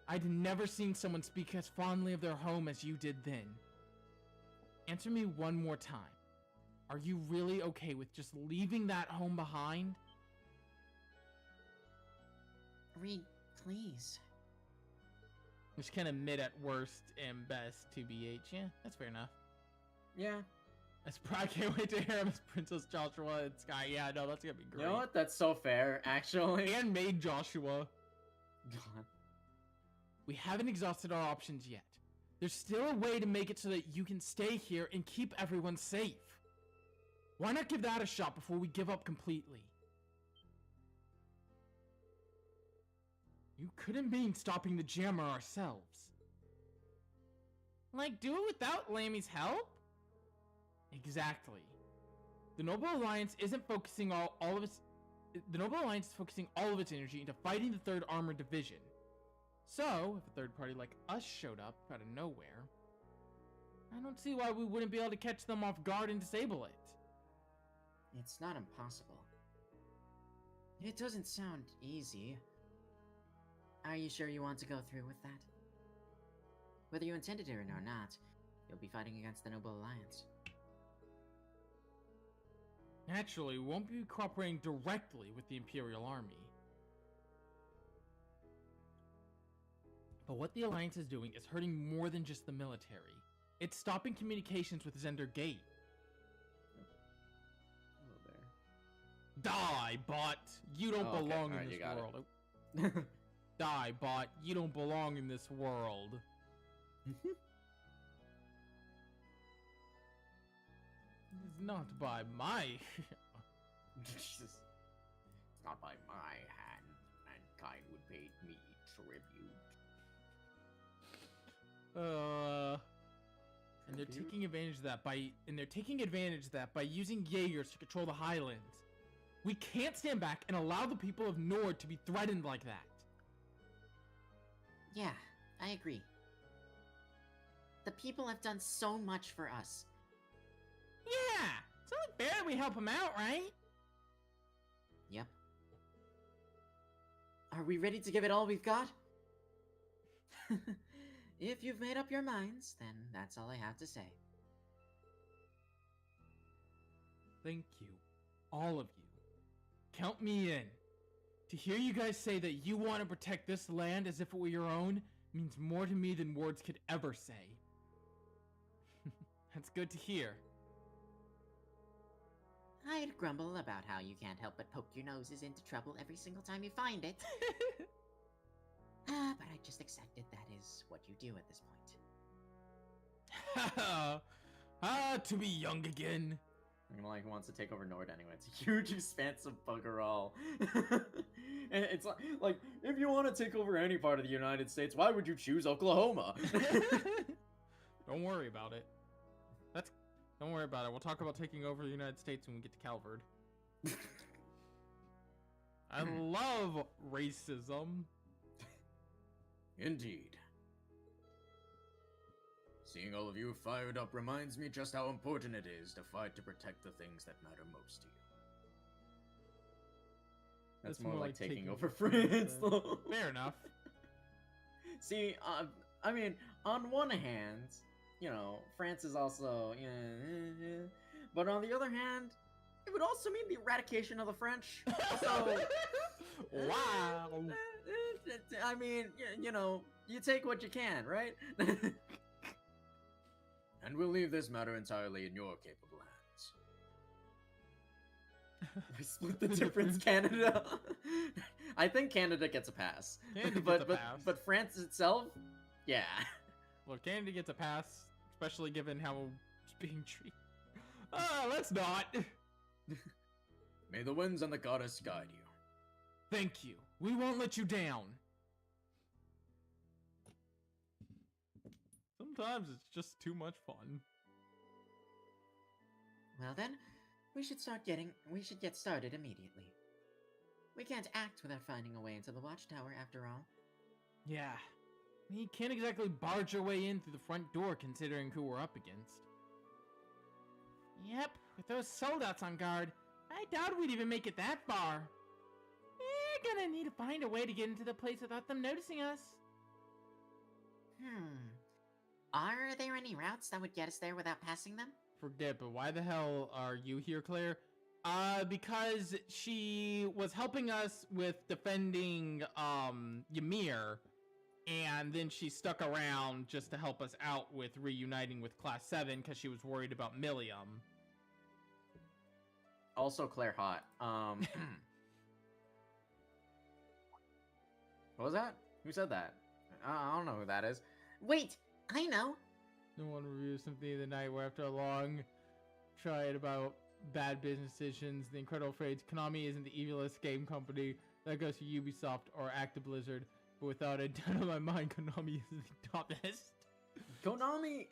I'd never seen someone speak as fondly of their home as you did then. Answer me one more time. Are you really okay with just leaving that home behind? Reed, please. Which kind of mid at worst and best, 2BH. Yeah, that's fair enough. Yeah. I can't wait to hear him as Princess Joshua and Sky. Yeah, no, that's gonna be great. You know what? That's so fair, actually. And Maid Joshua. God. We haven't exhausted our options yet. There's still a way to make it so that you can stay here and keep everyone safe. Why not give that a shot before we give up completely? You couldn't mean stopping the jammer ourselves. Like, do it without Lammy's help? Exactly. The Noble Alliance isn't focusing all of its... The Noble Alliance is focusing all of its energy into fighting the 3rd Armored Division. So, if a third party like us showed up out of nowhere, I don't see why we wouldn't be able to catch them off guard and disable it. It's not impossible. It doesn't sound easy. Are you sure you want to go through with that? Whether you intended it or not, you'll be fighting against the Noble Alliance. Naturally, we won't be cooperating directly with the Imperial Army. But what the Alliance is doing is hurting more than just the military. It's stopping communications with Zender Gate. Hello there. Die, bot! You don't belong in this world. Die, bot! You don't belong in this world. It's not by my... It's not by my hand. Mankind would pay me tribute. And they're taking advantage of that by using Jaegers to control the Highlands. We can't stand back and allow the people of Nord to be threatened like that. Yeah, I agree. The people have done so much for us. Yeah, it's only fair that we help them out, right? Yep. Are we ready to give it all we've got? If you've made up your minds, then that's all I have to say. Thank you. All of you. Count me in. To hear you guys say that you want to protect this land as if it were your own means more to me than words could ever say. That's good to hear. I'd grumble about how you can't help but poke your noses into trouble every single time you find it. But I just accepted that is what you do at this point. To be young again. Like, wants to take over Nord anyway. It's a huge, expansive bugger all. It's like, if you want to take over any part of the United States, why would you choose Oklahoma? Don't worry about it. Don't worry about it. We'll talk about taking over the United States when we get to Calvard. I love racism. Indeed. Seeing all of you fired up reminds me just how important it is to fight to protect the things that matter most to you. That's more like taking over France, though. Fair enough. See, I mean, on one hand, you know, France is also, but on the other hand, it would also mean the eradication of the French. So, wow. I mean, you know, you take what you can, right? And we'll leave this matter entirely in your capable hands. We split the difference, Canada. I think Canada gets a pass. But France itself, yeah. Well, Canada gets a pass, especially given how it's being treated. Let's not. May the winds and the goddess guide you. Thank you. We won't let you down. Sometimes it's just too much fun. Well then, we should get started immediately. We can't act without finding a way into the watchtower after all. Yeah. You can't exactly barge your way in through the front door considering who we're up against. Yep, with those soldats on guard, I doubt we'd even make it that far. We're gonna need to find a way to get into the place without them noticing us. Are there any routes that would get us there without passing them? Forget, but why the hell are you here, Claire? Because she was helping us with defending, Ymir, and then she stuck around just to help us out with reuniting with Class 7 because she was worried about Millium. Also, Claire Hot. What was that? Who said that? I don't know who that is. Wait, I know. No one reviews Symphony of the Night where after a long tried about bad business decisions, the incredible phrase, Konami isn't the evilest game company, that goes to Ubisoft or Active Blizzard, but without a doubt in my mind, Konami is the dumbest. Konami,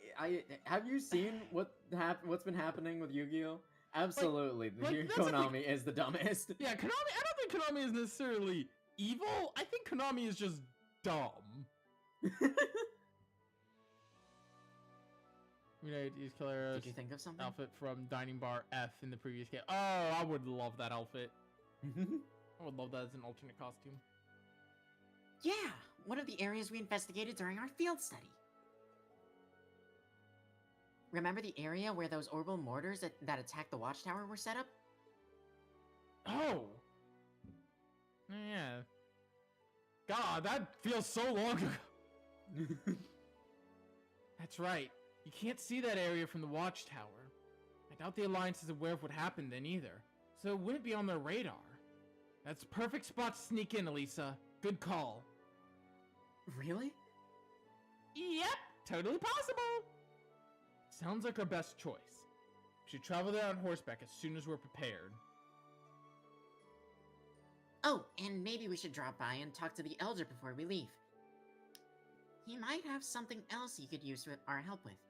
have you seen what's been happening with Yu-Gi-Oh? Absolutely, Konami is the dumbest. Yeah, Konami, I don't think Konami is necessarily evil, I think Konami is just dumb. Use Clara's Did you think of something? outfit from Dining Bar F in the previous game. Oh, I would love that outfit. I would love that as an alternate costume. Yeah, one of the areas we investigated during our field study. Remember the area where those orbital mortars that attacked the watchtower were set up? Oh! Yeah. God, that feels so long ago. That's right. You can't see that area from the watchtower. I doubt the Alliance is aware of what happened then either, so it wouldn't be on their radar. That's a perfect spot to sneak in, Elisa. Good call. Really? Yep, totally possible. Sounds like our best choice. We should travel there on horseback as soon as we're prepared. Oh, and maybe we should drop by and talk to the Elder before we leave. He might have something else he could use our help with.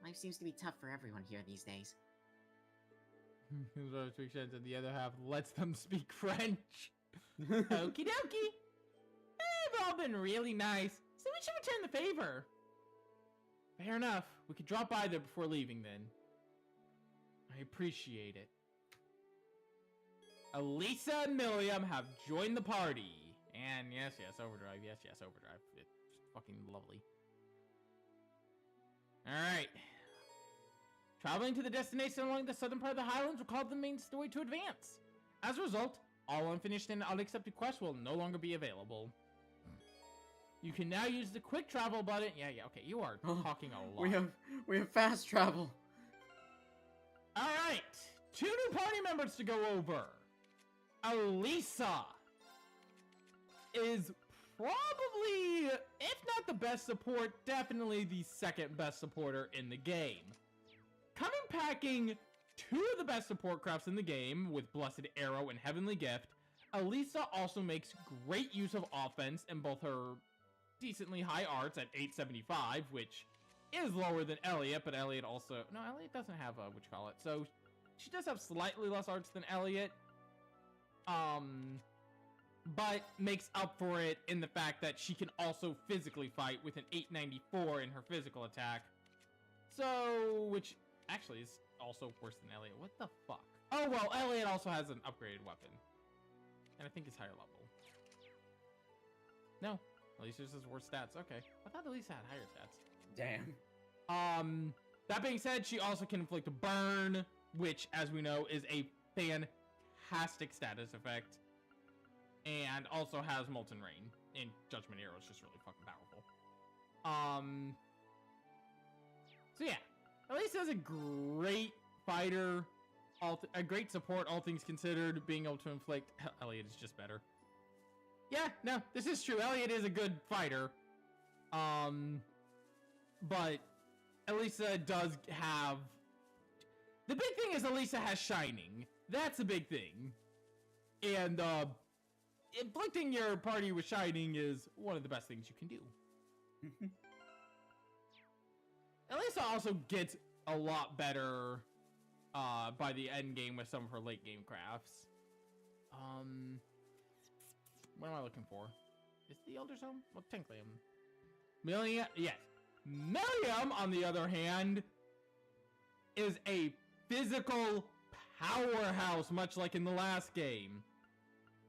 Life seems to be tough for everyone here these days. And the other half lets them speak French. Okie dokie. They've all been really nice, so we should return the favor. Fair enough. We could drop by there before leaving then. I appreciate it. Elisa and Milliam have joined the party. And yes, Overdrive. Yes, Overdrive. It's fucking lovely. Alright. Traveling to the destination along the southern part of the Highlands will cause the main story to advance. As a result, all unfinished and unaccepted quests will no longer be available. You can now use the quick travel button. Yeah, okay, you are talking a lot. We have fast travel. All right, 2 new party members to go over. Elisa is probably, if not the best support, definitely the second best supporter in the game. Coming packing 2 of the best support crafts in the game with Blessed Arrow and Heavenly Gift, Elisa also makes great use of offense in both her decently high arts at 875, which is lower than Elliot, but Elliot also... No, Elliot doesn't have a, so she does have slightly less arts than Elliot. But makes up for it in the fact that she can also physically fight with an 894 in her physical attack. So, which actually is also worse than Elliot. What the fuck? Oh, well, Elliot also has an upgraded weapon. And I think it's higher level. No, Elisa's has worse stats. Okay. I thought Elisa had higher stats. Damn. That being said, she also can inflict a burn, which, as we know, is a fantastic status effect. And also has Molten Rain. And Judgment Arrow is just really fucking powerful. So yeah. Elisa's a great fighter. A great support, all things considered. Being able to inflict... Elliot is just better. Yeah, no, this is true. Elliot is a good fighter. But Elisa does have... The big thing is Elisa has Shining. That's a big thing. And, inflicting your party with Shining is one of the best things you can do. Elisa also gets a lot better by the end game with some of her late game crafts. What am I looking for? Is the Elder Zone? Well, technically, Millium, yes. Millium, on the other hand, is a physical powerhouse, much like in the last game.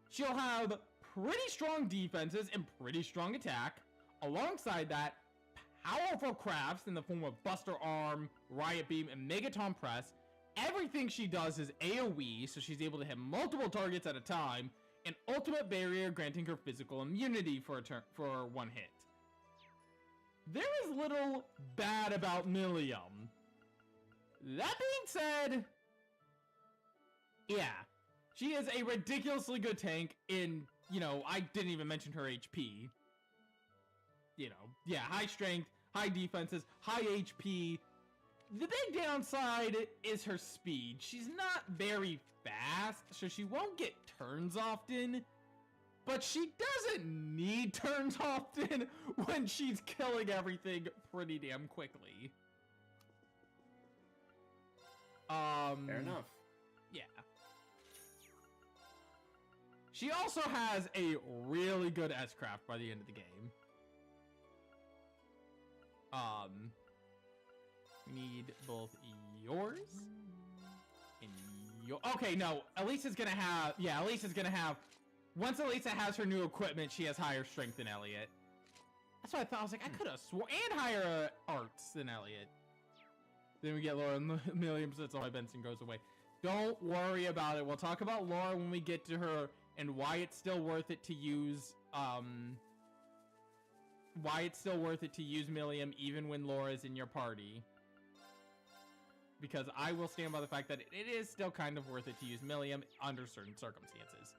She'll have pretty strong defenses and pretty strong attack. Alongside that, powerful crafts in the form of Buster Arm, Riot Beam, and Megaton Press. Everything she does is AoE, so she's able to hit multiple targets at a time, and Ultimate Barrier granting her physical immunity for one hit. There is little bad about Millium. That being said, yeah, she is a ridiculously good tank in, I didn't even mention her HP. Yeah, high strength, high defenses, high HP. The big downside is her speed. She's not very fast, so she won't get turns often. But she doesn't need turns often when she's killing everything pretty damn quickly. Fair enough. Yeah. She also has a really good S-Craft by the end of the game. We need both yours and your... Okay, no. Elisa's gonna have... Once Elisa has her new equipment, she has higher strength than Elliot. That's what I thought. I was like, I could have sworn... And higher arts than Elliot. Then we get Laura and Millium, so that's why Benson goes away. Don't worry about it. We'll talk about Laura when we get to her and why it's still worth it to use... Why it's still worth it to use Millium even when Laura's in your party. Because I will stand by the fact that it is still kind of worth it to use Millium under certain circumstances.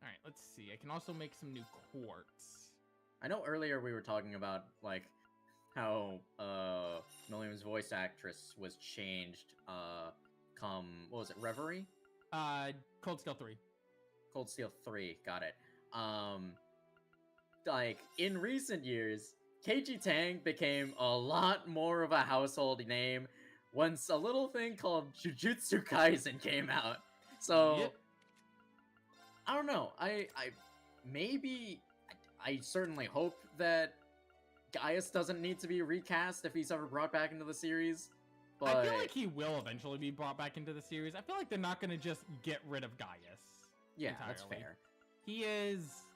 Alright, let's see. I can also make some new quartz. I know earlier we were talking about, like, how, Millium's voice actress was changed, what was it, Reverie? Cold Steel 3. Cold Steel 3, got it. Like, in recent years, KG Tang became a lot more of a household name once a little thing called Jujutsu Kaisen came out. So, yep. I don't know. I certainly hope that Gaius doesn't need to be recast if he's ever brought back into the series. But I feel like he will eventually be brought back into the series. I feel like they're not going to just get rid of Gaius. Yeah, entirely. That's fair. He is...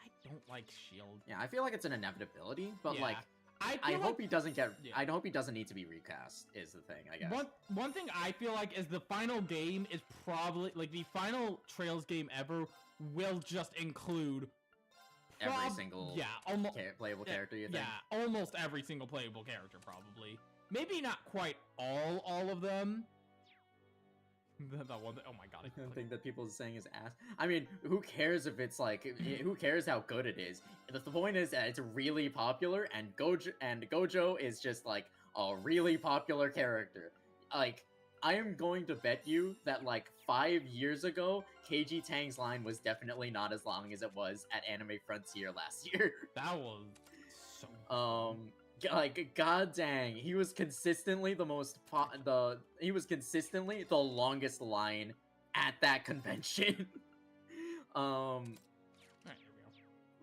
I don't like S.H.I.E.L.D. Yeah, I feel like it's an inevitability, but, yeah. like, I feel hope he doesn't get. Yeah. I hope he doesn't need to be recast. Is the thing, I guess. One thing I feel like is the final game is probably like the final Trails game ever will just include Every single playable character. You think? Yeah, almost every single playable character probably. Maybe not quite all of them. That one. Oh my god! I don't think that people are saying is ass. I mean, who cares if it's like? Who cares how good it is? The point is that it's really popular, and Gojo is just like a really popular character. Like, I am going to bet you that like 5 years ago, KG Tang's line was definitely not as long as it was at Anime Frontier last year. That was so. Like, god dang, he was consistently the longest line at that convention. Alright, here we go.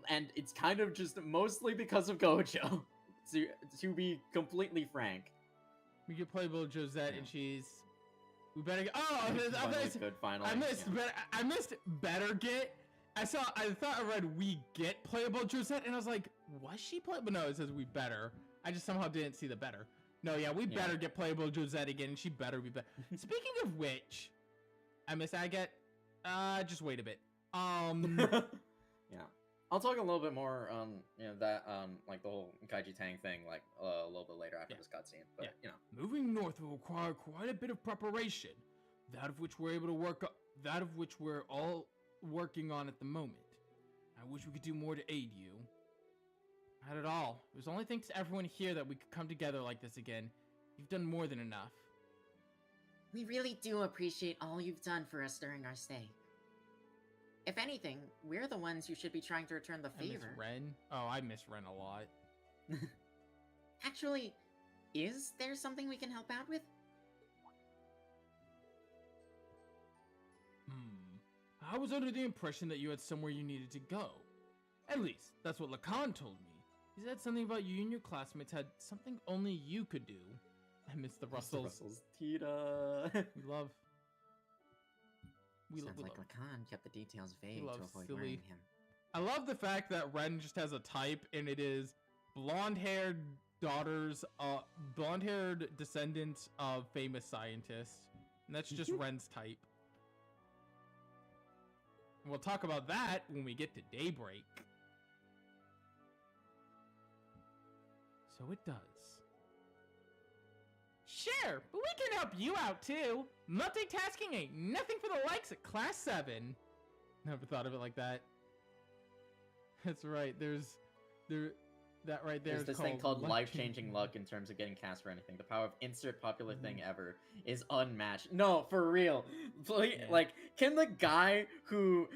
And it's kind of just mostly because of Gojo. To be completely frank. We get playable Josette, and she's. We better get. Oh, I missed Better Get. I thought I read we get playable Josette, and I was like, was she play? But no, it says we better. I just somehow didn't see the better. No, yeah, we better get playable Josette again, and she better be better. Speaking of which, I miss Agate. Just wait a bit. Yeah, I'll talk a little bit more on that like the whole Kaiji Tang thing like a little bit later after this cutscene. But moving north will require quite a bit of preparation, that of which we're all working on at the moment. I wish we could do more to aid you. Not at all. It was only thanks to everyone here that we could come together like this again. You've done more than enough. We really do appreciate all you've done for us during our stay. If anything, we're the ones who should be trying to return the favor. I miss Ren. Oh, I miss Ren a lot. Actually, is there something we can help out with? I was under the impression that you had somewhere you needed to go. At least, that's what Lacan told me. He said something about you and your classmates had something only you could do. I miss the Russells. Tita. Sounds like Lacan kept the details vague to avoid silly. worrying him. I love the fact that Ren just has a type, and it is blonde-haired descendants of famous scientists. And that's just Ren's type. We'll talk about that when we get to Daybreak. So it does. Sure, but we can help you out too. Multitasking ain't nothing for the likes of Class 7. Never thought of it like that. That's right, that right there There's is this thing called life-changing luck in terms of getting cast for anything. The power of insert popular thing ever is unmatched. No, for real. Like, can the guy who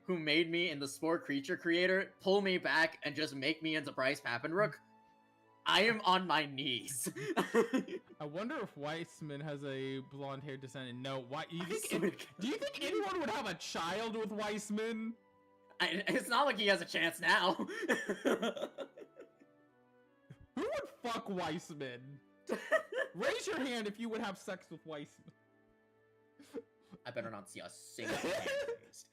made me in the Spore Creature Creator pull me back and just make me into Bryce Papenrook? I am on my knees. I wonder if Weissman has a blonde-haired descendant. No, do you think anyone would have a child with Weissman? It's not like he has a chance now. Who would fuck Weissman? Raise your hand if you would have sex with Weissman. I better not see a single hand raised.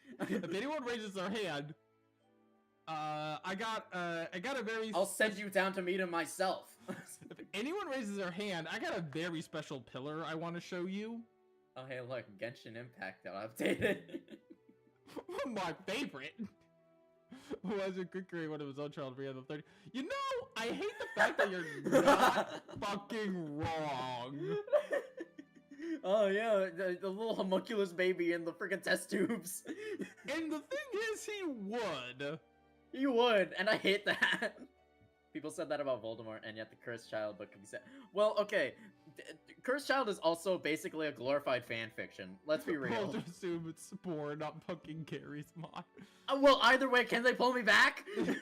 If anyone raises their hand, I got a very... I'll send you down to meet him myself. If anyone raises their hand, I got a very special pillar I want to show you. Oh, hey, look, Genshin Impact got updated. My favorite. Was a good create one of his own child for the 30. You know, I hate the fact that you're not fucking wrong. Oh yeah, the little homunculus baby in the freaking test tubes. And the thing is, he would. He would, and I hate that. People said that about Voldemort, and yet the Cursed Child book can be said. Well, okay, Cursed Child is also basically a glorified fan fiction. Let's be real. I'll just assume it's Spore, not fucking Gary's mod. Well, either way, can they pull me back? Yeah,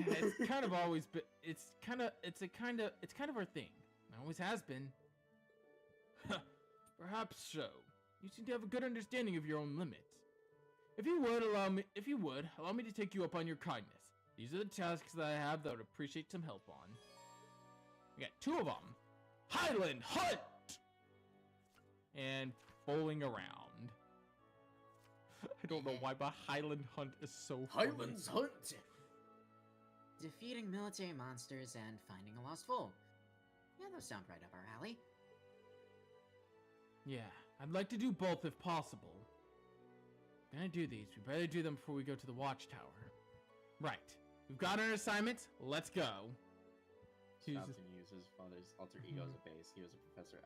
it's kind of always been. It's kind of our thing. It always has been. Perhaps so. You seem to have a good understanding of your own limits. If you would allow me to take you up on your kindness. These are the tasks that I have that I would appreciate some help on. We got 2 of them. Highland Hunt! And Bowling Around. I don't know why, but Highland Hunt is so funny. Highlands Hunt! defeating military monsters, and finding a lost foal. Yeah, those sound right up our alley. Yeah, I'd like to do both if possible. Gonna do these. We better do them before we go to the watchtower. Right. We've got our assignments. Let's go. Stopped and used his father's alter ego as a base. He was Professor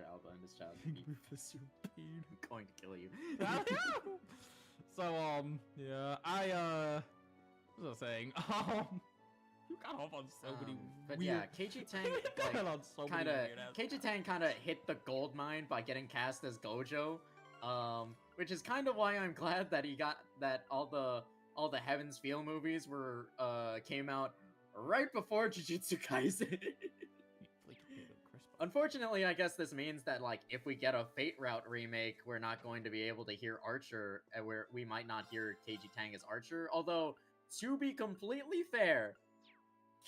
Alba in his childhood. Professor Bean. I'm going to kill you. So, yeah, what was I saying? You got off on so many but weird... yeah, KG Tang got on so many weird ass KG Tang kind of hit the gold mine by getting cast as Gojo, which is kind of why I'm glad that he got that all the Heaven's Feel movies were came out right before Jujutsu Kaisen. Unfortunately, I guess this means that, like, if we get a Fate Route remake, we're not going to be able to hear Archer, where we might not hear KG Tang as Archer. Although, to be completely fair,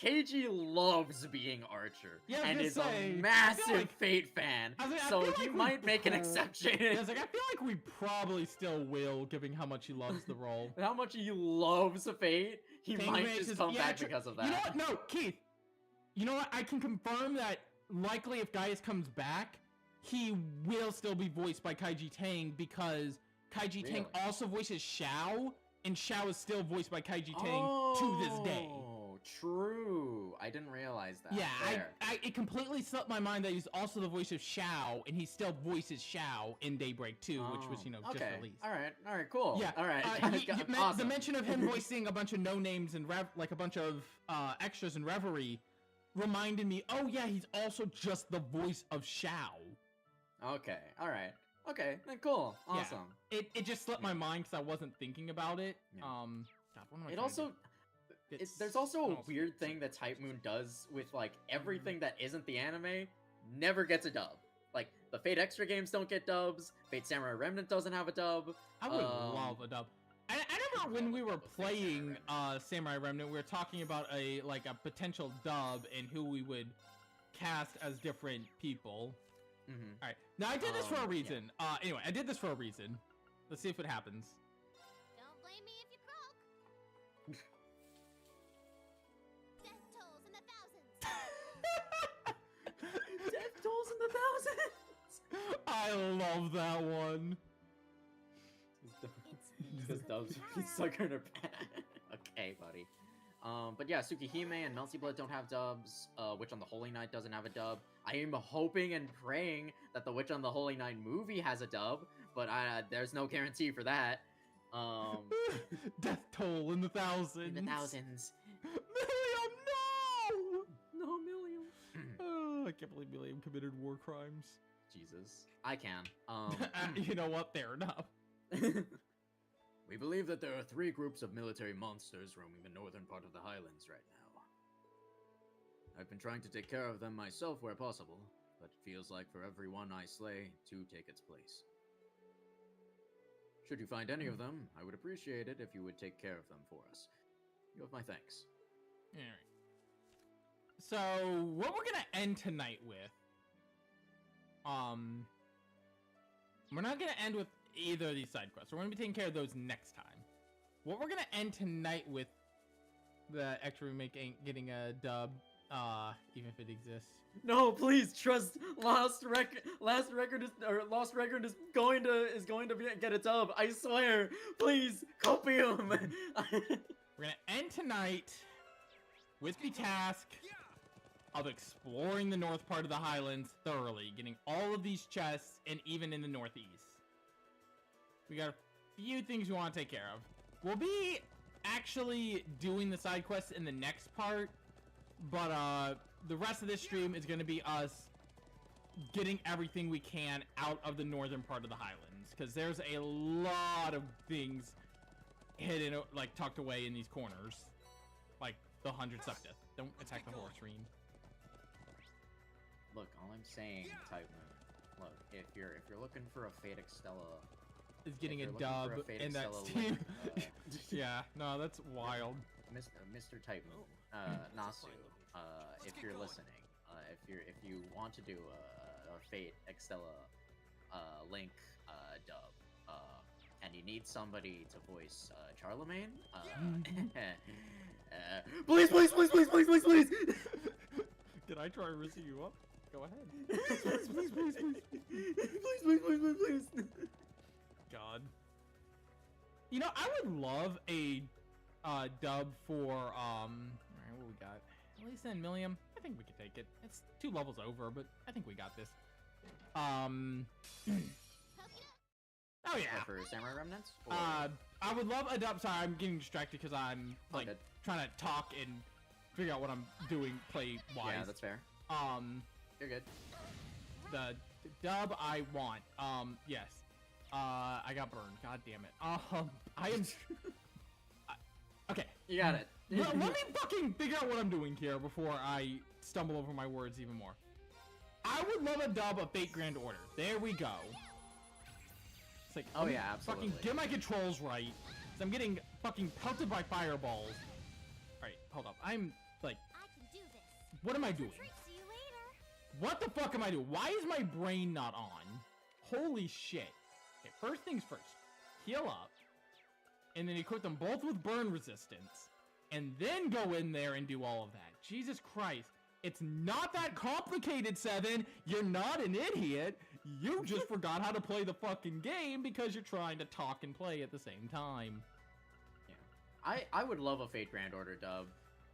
KG loves being Archer, and is a massive Fate fan, so he might make an exception. I was like, I feel like we probably still will, given how much he loves the role. How much he loves Fate, he might just come back because of that. You know what? No, Keith. You know what? I can confirm that likely if Gaius comes back, he will still be voiced by Kaiji Tang because Kaiji Tang also voices Shao, and Shao is still voiced by Kaiji Tang to this day. Oh, true. I didn't realize that. Yeah, it completely slipped my mind that he's also the voice of Shao, and he still voices Shao in Daybreak 2, which was, just released. All right, cool. Yeah, all right. The mention of him voicing a bunch of no-names and like a bunch of extras in Reverie reminded me, oh yeah, he's also just the voice of Shao. Okay, all right. Okay, then cool. Awesome. Yeah. It just slipped my mind because I wasn't thinking about it. Yeah. God, what am I it trying also... to do? There's also a weird thing that Type Moon does with, like, everything that isn't the anime never gets a dub. Like, the Fate Extra games don't get dubs, Fate Samurai Remnant doesn't have a dub. I would love a dub. I remember when we were playing Samurai Remnant, we were talking about a potential dub and who we would cast as different people. Mm-hmm. All right, now I did this for a reason. Yeah. Anyway, I did this for a reason. Let's see if it happens. Don't blame me if you croak. Death tolls in the thousands. Death tolls in the thousands. I love that one. Because dubs suck in her Okay, buddy. But yeah, Tsukihime and Melty Blood don't have dubs. Witch on the Holy Night doesn't have a dub. I am hoping and praying that the Witch on the Holy Night movie has a dub, but there's no guarantee for that. Death toll in the thousands. In the thousands. Milliam, no! No, Milliam. I can't believe Milliam committed war crimes. Jesus. I can. You know what? Fair enough. We believe that there are 3 groups of military monsters roaming the northern part of the highlands right now. I've been trying to take care of them myself where possible, but it feels like for every one I slay, 2 take its place. Should you find any of them, I would appreciate it if you would take care of them for us. You have my thanks. Alright. So, what we're gonna end tonight with... We're not gonna end with either of these side quests. We're gonna be taking care of those next time. What we're gonna end tonight with, the extra remake ain't getting a dub, even if it exists. No, please trust Lost Record is going to get a dub. I swear. Please, copium. We're gonna end tonight with the task of exploring the north part of the Highlands thoroughly, getting all of these chests, and even in the northeast. We got a few things we want to take care of. We'll be actually doing the side quests in the next part, but the rest of this stream is going to be us getting everything we can out of the northern part of the Highlands, because there's a lot of things hidden, like, tucked away in these corners, like the 100 Septith. Don't attack the horse, Reen. Look, all I'm saying, Type Moon. Look, if you're looking for a Fate Extella, is getting a dub in that Steam. Yeah, no, that's wild. Mr. Type Moon, Nasu, if you're listening, if you want to do a Fate Extella Link dub, and you need somebody to voice Charlemagne, please, please, please, please, please, please, please. Did I try rizzing you up? Go ahead. Please, please, please, please, please, please, please, please, please. God. You know, I would love a dub for alright, what we got? Lisa and Milliam. I think we could take it. It's 2 levels over, but I think we got this. Oh yeah. For Samurai Remnants? Or... I would love a dub. Sorry, I'm getting distracted because I'm like trying to talk and figure out what I'm doing play wise. Yeah, that's fair. You're good. The dub I want. Yes. I got burned. God damn it. I am. Okay. You got it. Let me fucking figure out what I'm doing here before I stumble over my words even more. I would love a dub of Fate Grand Order. There we go. It's like, oh yeah, absolutely. Fucking get my controls right. So I'm getting fucking pelted by fireballs. Alright, hold up. I'm like, I can do this. what am I doing? See you later. What the fuck am I doing? Why is my brain not on? Holy shit. Okay, first things first. Heal up. And then equip them both with burn resistance. And then go in there and do all of that. Jesus Christ. It's not that complicated, Seven. You're not an idiot. You just forgot how to play the fucking game because you're trying to talk and play at the same time. Yeah. I would love a Fate Grand Order dub.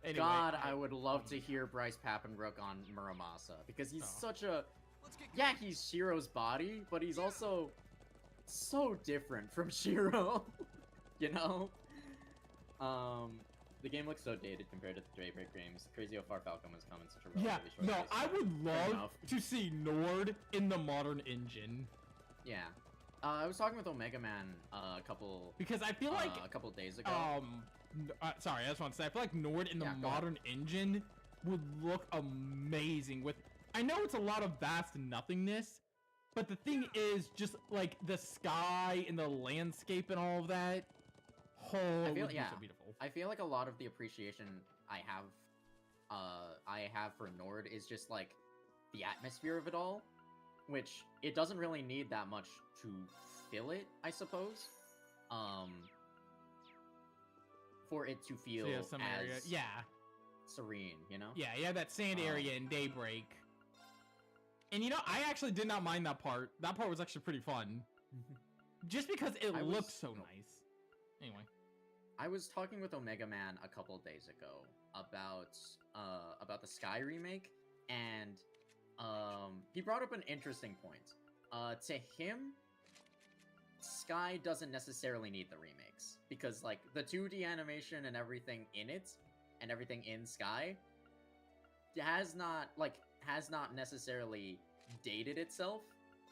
Anyway, God, I would love to hear Bryce Papenbrook on Muramasa. Because he's such a... Yeah, he's Shiro's body, but he's also so different from Shiro. You know? The game looks so dated compared to the Daybreak games. Crazy how far Falcon has come in such a relatively short no, space. I would love to see Nord in the modern engine. Yeah. I was talking with Omega Man a couple... Because I feel like... a couple days ago. Sorry, I just want to say, I feel like Nord in the modern engine would look amazing with... I know it's a lot of vast nothingness, but the thing is, just, like, the sky and the landscape and all of that... I feel, so beautiful. I feel like a lot of the appreciation I have for Nord is just like the atmosphere of it all, which it doesn't really need that much to fill it, I suppose. For it to feel some area. Serene, you know? Yeah, that sand area in Daybreak. And you know, I actually did not mind that part. That part was actually pretty fun. Just because it looks so nice. Anyway. I was talking with Omega Man a couple days ago about the Sky remake, and he brought up an interesting point. To him, Sky doesn't necessarily need the remakes, because like the 2D animation and everything in it, and everything in Sky, has not necessarily dated itself,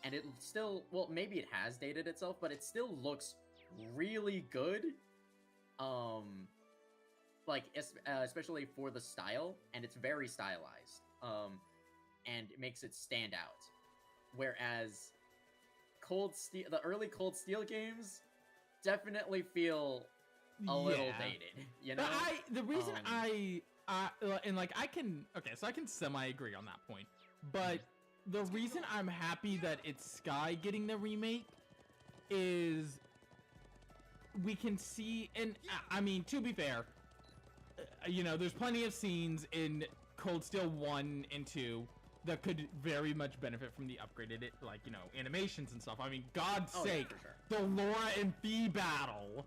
and it still, well, maybe it has dated itself, but it still looks really good. Like, especially for the style, and it's very stylized, and it makes it stand out. Whereas the early Cold Steel games definitely feel a little dated, you know? But the reason and like, I can semi-agree on that point, but the reason I'm happy that it's Sky getting the remake is we can see, and I mean, to be fair, you know, there's plenty of scenes in Cold Steel 1 and 2 that could very much benefit from the upgraded, like, you know, animations and stuff. I mean, God's sake, yeah, the Laura and Fee battle.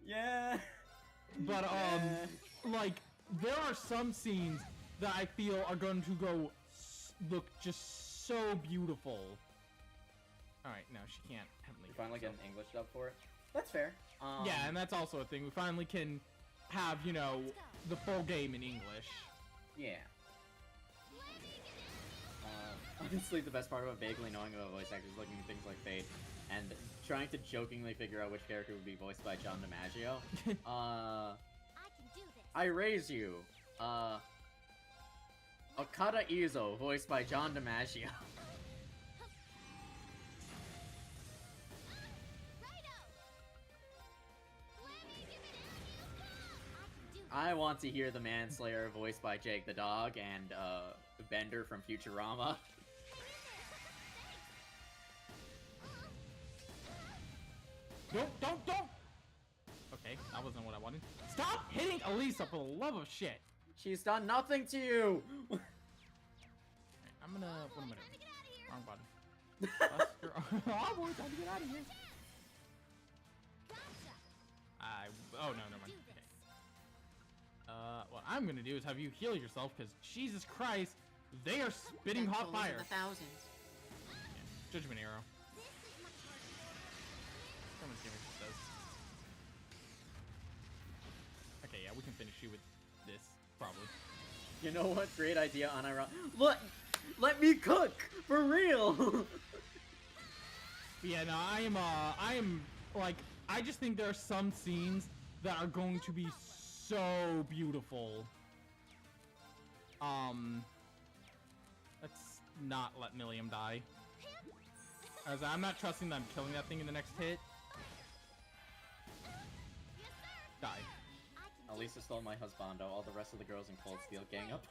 Yeah. But, like, there are some scenes that I feel are going to look just so beautiful. Alright, no, she can't. You finally get an English dub for it? That's fair. Yeah, and that's also a thing. We finally can have, you know, the full game in English. Yeah. Honestly, the best part about vaguely knowing about voice actors looking at things like Fate and trying to jokingly figure out which character would be voiced by John DiMaggio. I can do this. I raise you. Okada Izo, voiced by John DiMaggio. I want to hear the Manslayer voiced by Jake the Dog and Bender from Futurama. Don't! Okay, that wasn't what I wanted. Stop hitting Elisa for the love of shit! She's done nothing to you! Right, I'm gonna... What am I doing? Wrong button. Buster... Oh, boy, time to get out of here. Oh, no, never mind. Okay. What I'm gonna do is have you heal yourself, because Jesus Christ, they are spitting hot fire. Thousands. Yeah. Judgment arrow. Come and see what this does. Okay, yeah, we can finish you with this, probably. You know what? Great idea, unironic. Let me cook! For real! But yeah, no, I am, like, I just think there are some scenes that are going to be so beautiful. Let's not let Milliam die. As I'm not trusting that I'm killing that thing in the next hit. Die. Elisa stole my husbando. All the rest of the girls in Cold Steel gang up.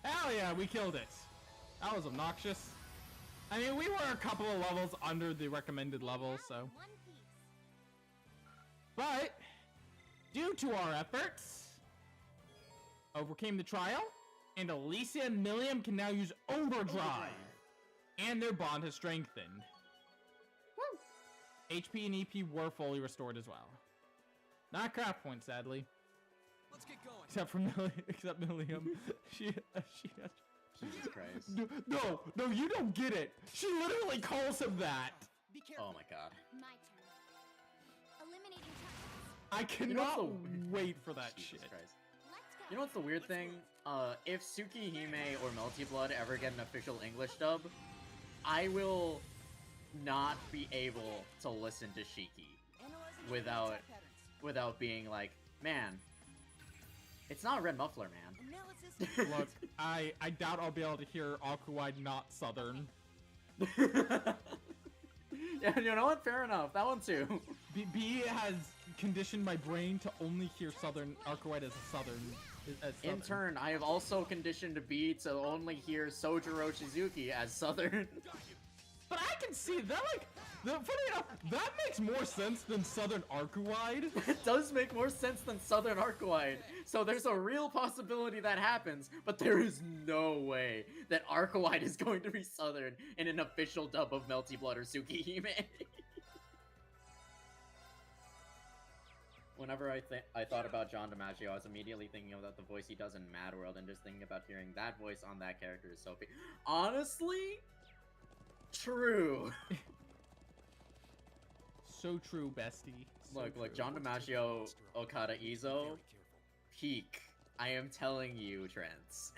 Hell yeah, we killed it. That was obnoxious. I mean, we were a couple of levels under the recommended level, so. But, due to our efforts, overcame the trial, and Alicia and Milliam can now use Overdrive. And their bond has strengthened. Woo! HP and EP were fully restored as well. Not craft points, sadly. Let's get going. Except Milliam. she has... Jesus Christ. No, you don't get it. She literally calls him that. Be careful. Oh my god. My turn. Eliminating toxins. I cannot wait for that Jesus shit. Christ. Let's go. You know what's the weird thing? If Tsukihime or Melty Blood ever get an official English dub, I will not be able to listen to Shiki without being like, man, it's not a red muffler, man. Look, I doubt I'll be able to hear Aquawide not Southern. Yeah, you know what? Fair enough. That one too. B has conditioned my brain to only hear Southern Aquawide as a Southern. In turn, I have also conditioned B to only hear Sojiro Shizuki as Southern. But I can see that, like, funny enough, that makes more sense than Southern Arcuwide. It does make more sense than Southern Arcuwide. So there's a real possibility that happens, but there is no way that Arcuwide is going to be Southern in an official dub of Melty Blood or Tsukihime. Whenever I thought about John DiMaggio, I was immediately thinking of that the voice he does in Mad World, and just thinking about hearing that voice on that character is so big. Honestly, true. So true, bestie. So Look, true. John DiMaggio, Okada Izo, peak. I am telling you, Trents.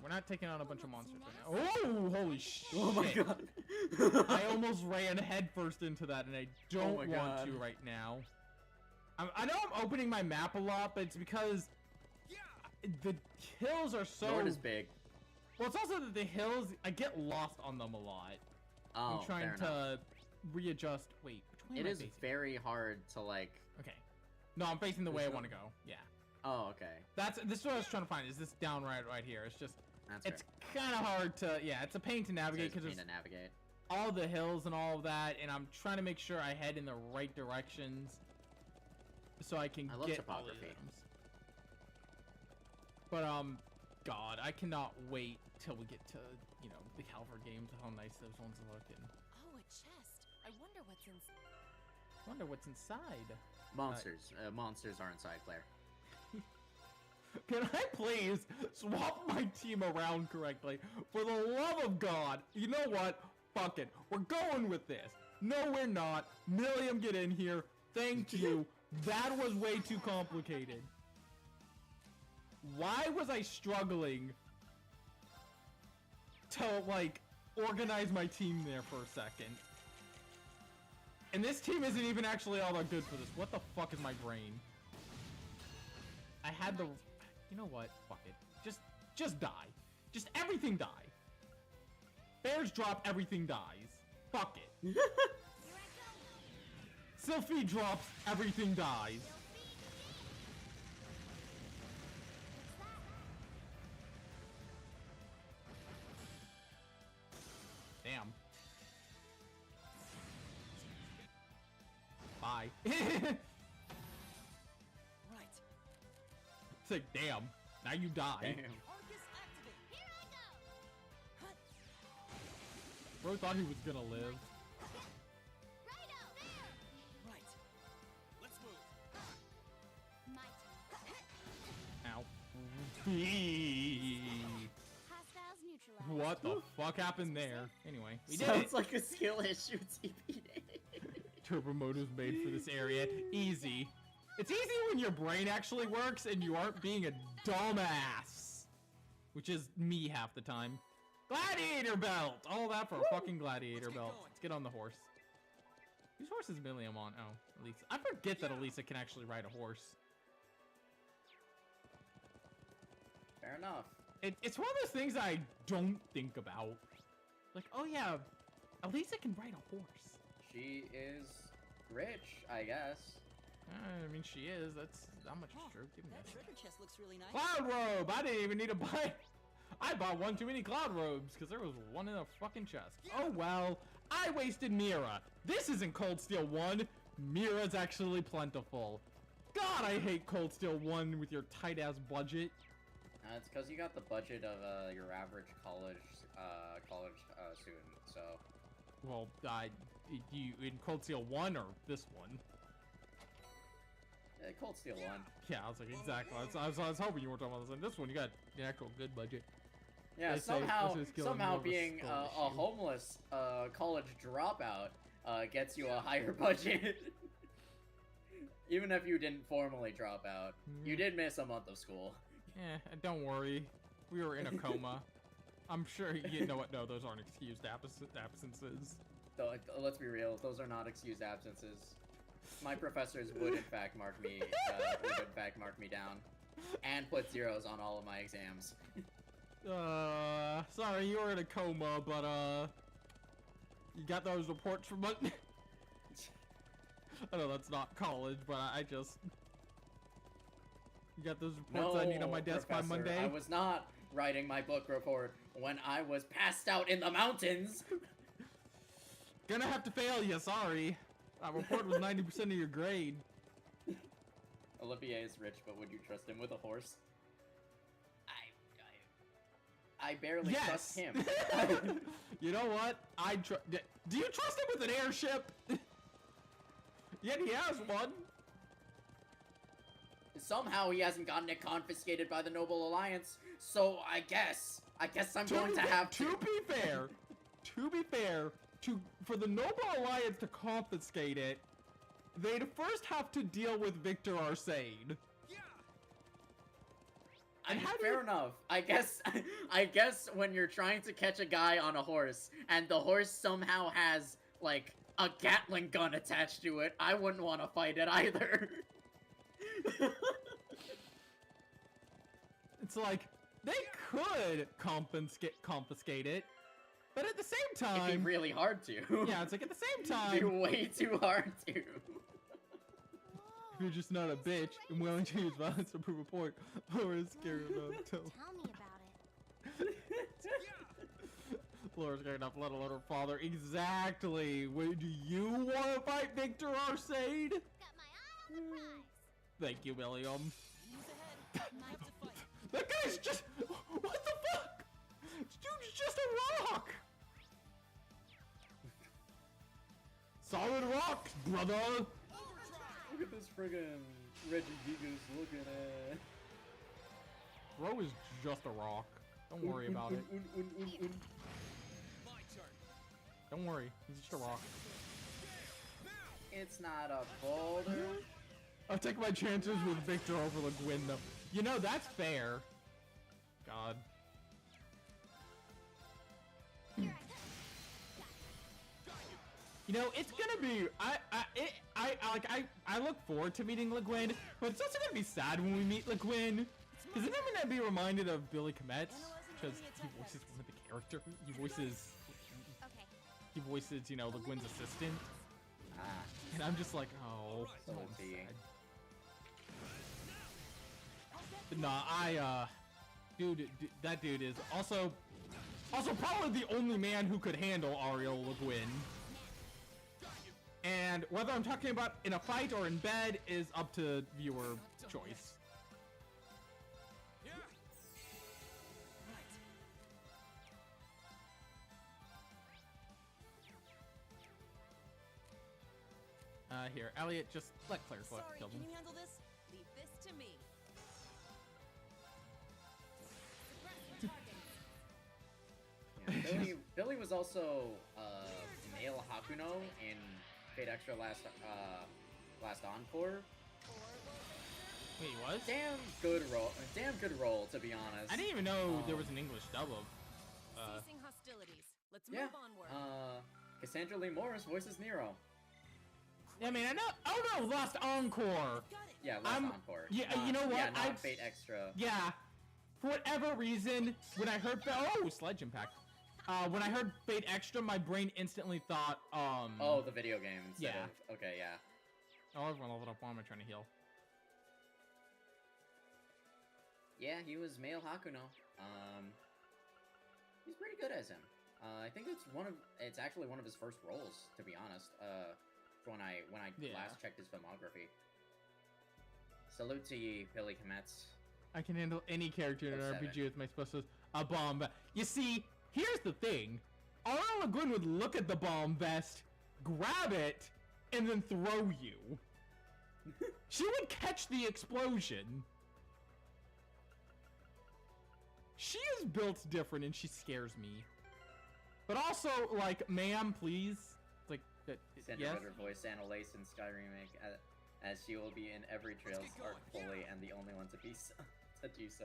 We're not taking on a bunch of monsters right now. Oh, holy shit. Oh my god. I almost ran headfirst into that, and I don't my want God. to right now. I know I'm opening my map a lot, but it's because the hills are so... Nord is big. Well, it's also that the hills, I get lost on them a lot. Oh, I'm trying fair enough. to readjust. Wait, which way It am I is facing? very hard to, like... Okay. No, I'm facing the way I There's no- want to go. Yeah. Oh, okay. This is what I was trying to find. Is this down right here? It's just... That's It's kind of hard to... Yeah, it's a pain to navigate because to there's navigate. all the hills and all of that, and I'm trying to make sure I head in the right directions so I can I love get all the topography. items. But God, I cannot wait till we get to the Calvert games. How nice those ones look, and Oh, a chest. I wonder what's inside. wonder what's inside. Monsters. Monsters are inside, Claire. Can I please swap my team around correctly? For the love of God, you know what? Fuck it. We're going with this. No, we're not. Milliam, get in here. Thank you. That was way too complicated. Why was I struggling to, like, organize my team there for a second? And this team isn't even actually all that good for this. What the fuck is my brain? I had the... You know what? Fuck it. Just die. Just everything die. Bears drop, everything dies. Fuck it. Sylphie drops, everything dies. Damn. It's Right. like, damn, now you die. Damn. Arcus activate. Here I go! Bro thought he was gonna live. Righto! There! Right. Let's move. My turn. Ow. Hostiles neutralized. What the fuck happened there? Anyway, we did Sounds it. like a skill issue, TPD. Turbo mode was made for this area. Easy. It's easy when your brain actually works and you aren't being a dumbass. Which is me half the time. Gladiator belt! All that for a fucking gladiator belt. Let's get on the horse. Whose horse is Milliam on? Oh, Elisa. I forget that Elisa can actually ride a horse. Fair enough. It's one of those things I don't think about. Like, oh yeah, Elisa can ride a horse. She is rich, I guess. I mean, she is. That's not much true. Give me That this. treasure chest looks really nice. Cloud robe! I didn't even need to buy. I bought one too many cloud robes because there was one in a fucking chest. Oh well, I wasted Mira. This isn't Cold Steel 1. Mira's actually plentiful. God, I hate Cold Steel 1 with your tight ass budget. It's because you got the budget of your average college student. So Well, you in Cold Steel 1 or this one? Cold Steel 1. Yeah, I was like, exactly. I was hoping you were talking about this one. This one, you got the actual good budget. Yeah, They say somehow this is killing more somehow of a being skull a issue. homeless college dropout gets you a higher budget. Even if you didn't formally drop out, you did miss a month of school. Don't worry. We were in a coma. I'm sure you know what. No, those aren't excused absences. Though, let's be real, those are not excused absences. My professors would in fact mark me down, and put zeros on all of my exams. Sorry, you were in a coma, but you got those reports from Monday. I know that's not college, but I just you got those reports I need on my desk by Professor, Monday. I was not writing my book report when I was passed out in the mountains. Gonna have to fail you. Sorry. That report was 90% of your grade. Olivier is rich, but would you trust him with a horse? I barely trust him. You know what? Do you trust him with an airship? Yet he has one. Somehow he hasn't gotten it confiscated by the Noble Alliance, so I guess I'm going to have to. To be fair, for the Noble Alliance to confiscate it, they'd first have to deal with Victor Arcade. I mean, fair enough. I guess when you're trying to catch a guy on a horse and the horse somehow has like a Gatling gun attached to it, I wouldn't want to fight it either. It's like they could confiscate it, but at the same time, It'd be really hard to. Yeah, it's like at the same It'd be time, way too hard to. you're just not a bitch and willing to use violence to prove a point, Laura's scared enough to Tell me about it. Laura's scared enough, let alone her father. Exactly. Wait, do you want to fight Victor Arcade? Got my eye on the prize. Thank you, William. Who's ahead? Time to fight. That guy's just. What the fuck? This dude's just a rock. Solid rock, brother. Look at this friggin' Regigigas looking at. Bro is just a rock. Don't worry about it. My turn. Don't worry. He's just a rock. It's not a boulder. I'll take my chances with Victor over Le Guin, though. You know, that's fair. God. You know, it's gonna be. I look forward to meeting Le Guin, but it's also gonna be sad when we meet Le Guin. Because then I'm gonna be reminded of Billy Kometz, because he voices one of the characters. He voices, you know, Le Guin's assistant. Ah, And I'm just like, oh, so I'm is he. sad. Nah, dude, that dude is also probably the only man who could handle Ariel Le Guin. And whether I'm talking about in a fight or in bed is up to viewer choice. Yeah. Right. Here, Elliot, just let Claire Sorry, kill can them. you handle this? Leave this to me. Suppressing targets. Yeah, Billy was also male Hakuno in Fate Extra last Encore. Wait, he was? Damn good role to be honest. I didn't even know there was an English dub of. Ceasing hostilities. Let's Yeah. move onward. Cassandra Lee Morris voices Nero. Yeah, I mean, I know. Oh no, Lost Encore. Got it. Yeah, last Encore. Yeah, you know what? Yeah, not Fate Extra. Yeah, for whatever reason, when I heard Sledge Impact. When I heard Fate Extra, my brain instantly thought, Oh, the video game instead Yeah. of... Okay, yeah. Oh, everyone leveled up. Why am I trying to heal? Yeah, he was male Hakuno. He's pretty good as him. I think it's actually one of his first roles, to be honest. When I Yeah. last checked his filmography. Salute to ye, Billy Kometz. I can handle any character in an That's RPG with my special a bomb vest. You see, here's the thing. Aurora Gwyn would look at the bomb vest, grab it, and then throw you. She would catch the explosion. She is built different and she scares me. But also, like, ma'am, please. Like, Sandra yes? Ritter voice Anna Lace in Sky Remake, as she will be in every Trails get arc going, fully and the only one to be to do so.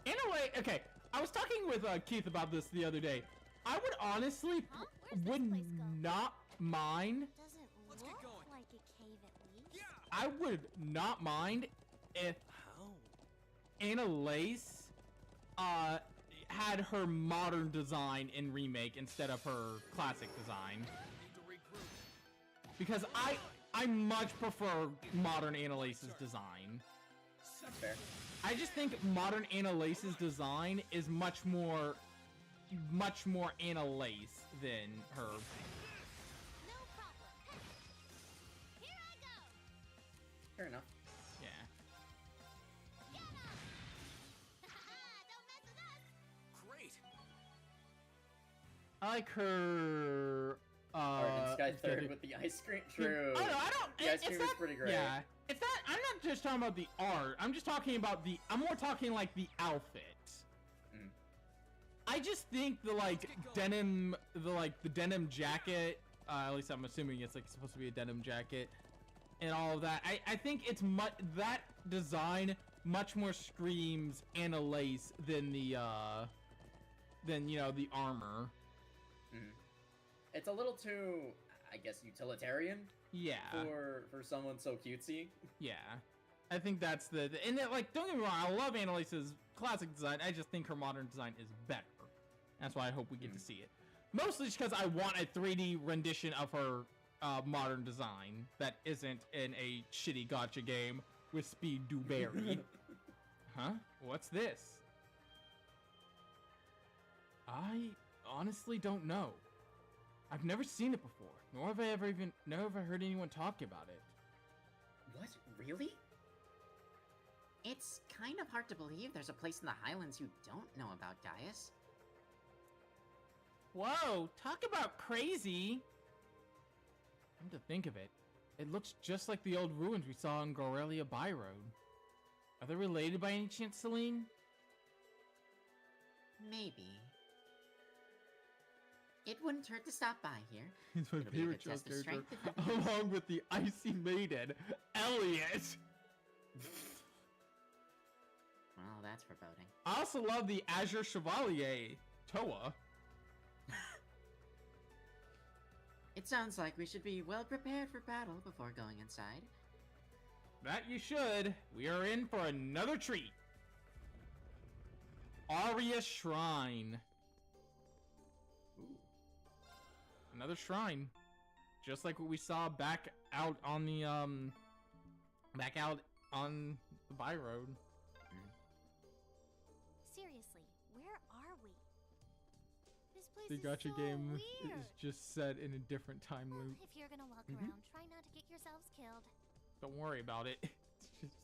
In a way, okay, I was talking with Keith about this the other day. I would honestly Huh? Where's this would place go? not mind. Doesn't Let's get look going. like a cave at least. Yeah. I would not mind if How? Anna Lace had her modern design in remake instead of her classic design, Need to regroup. because I much prefer modern Anna Lace's design. That's fair. I just think modern Anna Lace's design is much more Anna Lace than her. No problem. Here I go. Fair enough. Yeah. Get 'em. Don't mess with us. Great. I like her. Alright, Sky it's third gotta- with the ice cream. True. Oh no, I don't. The ice it's cream not, is pretty great. Yeah, it's not. I'm not just talking about the art. I'm just talking about the. I'm more talking like the outfit. Mm. I just think the like denim, the denim jacket. At least I'm assuming it's like supposed to be a denim jacket, and all of that. I think it's that design much more screams Anna Lace than the the armor. Mhm. It's a little too, I guess, utilitarian Yeah. for someone so cutesy. Yeah, I think that's and like, don't get me wrong, I love Annalise's classic design. I just think her modern design is better. That's why I hope we get to see it. Mostly just because I want a 3D rendition of her modern design that isn't in a shitty gacha game with Speed Dewberry. Huh? What's this? I honestly don't know. I've never seen it before, nor have I heard anyone talk about it. What? Really? It's kind of hard to believe there's a place in the Highlands you don't know about, Gaius. Whoa, talk about crazy! Come to think of it, it looks just like the old ruins we saw in Gorelia Byroad. Are they related by any chance, Celine? Maybe. It wouldn't hurt to stop by here. He's my It'll be a favorite good test of character, strength if you- along with the Icy Maiden, Elliot! Well, that's foreboding. I also love the Azure Chevalier, Toa. It sounds like we should be well prepared for battle before going inside. That you should. We are in for another treat. Aria Shrine. Ooh. Another shrine. Just like what we saw back out on the by road. Seriously, where are we? This place The is gacha so game weird. is just set in a different time loop. If you're gonna walk Mhm. around, try not to get yourselves killed. Don't worry about it. It's just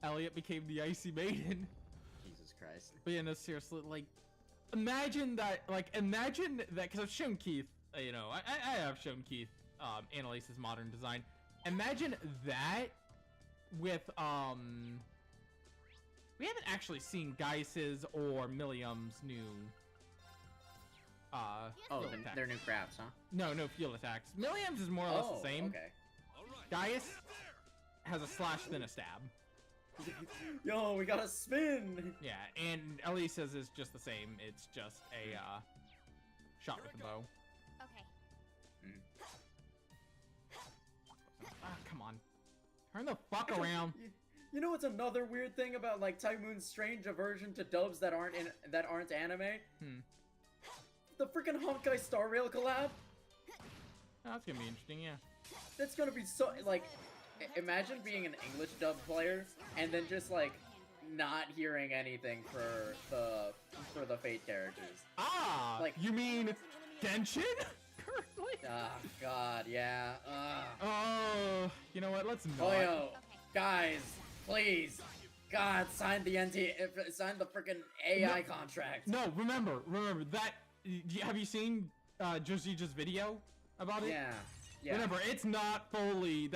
Elliot became the icy maiden. Jesus Christ. But yeah, no, seriously, like, imagine that, because I've shown Keith, you know, I have shown Keith, Annalise's modern design. Imagine that with, we haven't actually seen Geiss's or Millium's new, Oh, field attacks. their new crafts, huh? No field attacks. Millium's is more or less the same. Okay. Gaius has a slash then a stab. Yo, we got a spin! Yeah, and Elisa's is just the same. It's just a shot with the bow. Okay. Ah, come on. Turn the fuck around. You know what's another weird thing about like Typhoon's strange aversion to dubs that aren't anime? Hmm. The freaking Honkai Star Rail collab. Oh, that's gonna be interesting, yeah. That's gonna be so like. Imagine being an English dub player and then just like not hearing anything for the Fate characters. Ah, Like- you mean Genshin? Currently? Ah, God, yeah. Oh, you know what? Let's not. Oh, yo, guys, please, God, sign the freaking AI contract. No, remember that. Have you seen Josija's video about it? Yeah, yeah. Remember, it's not fully.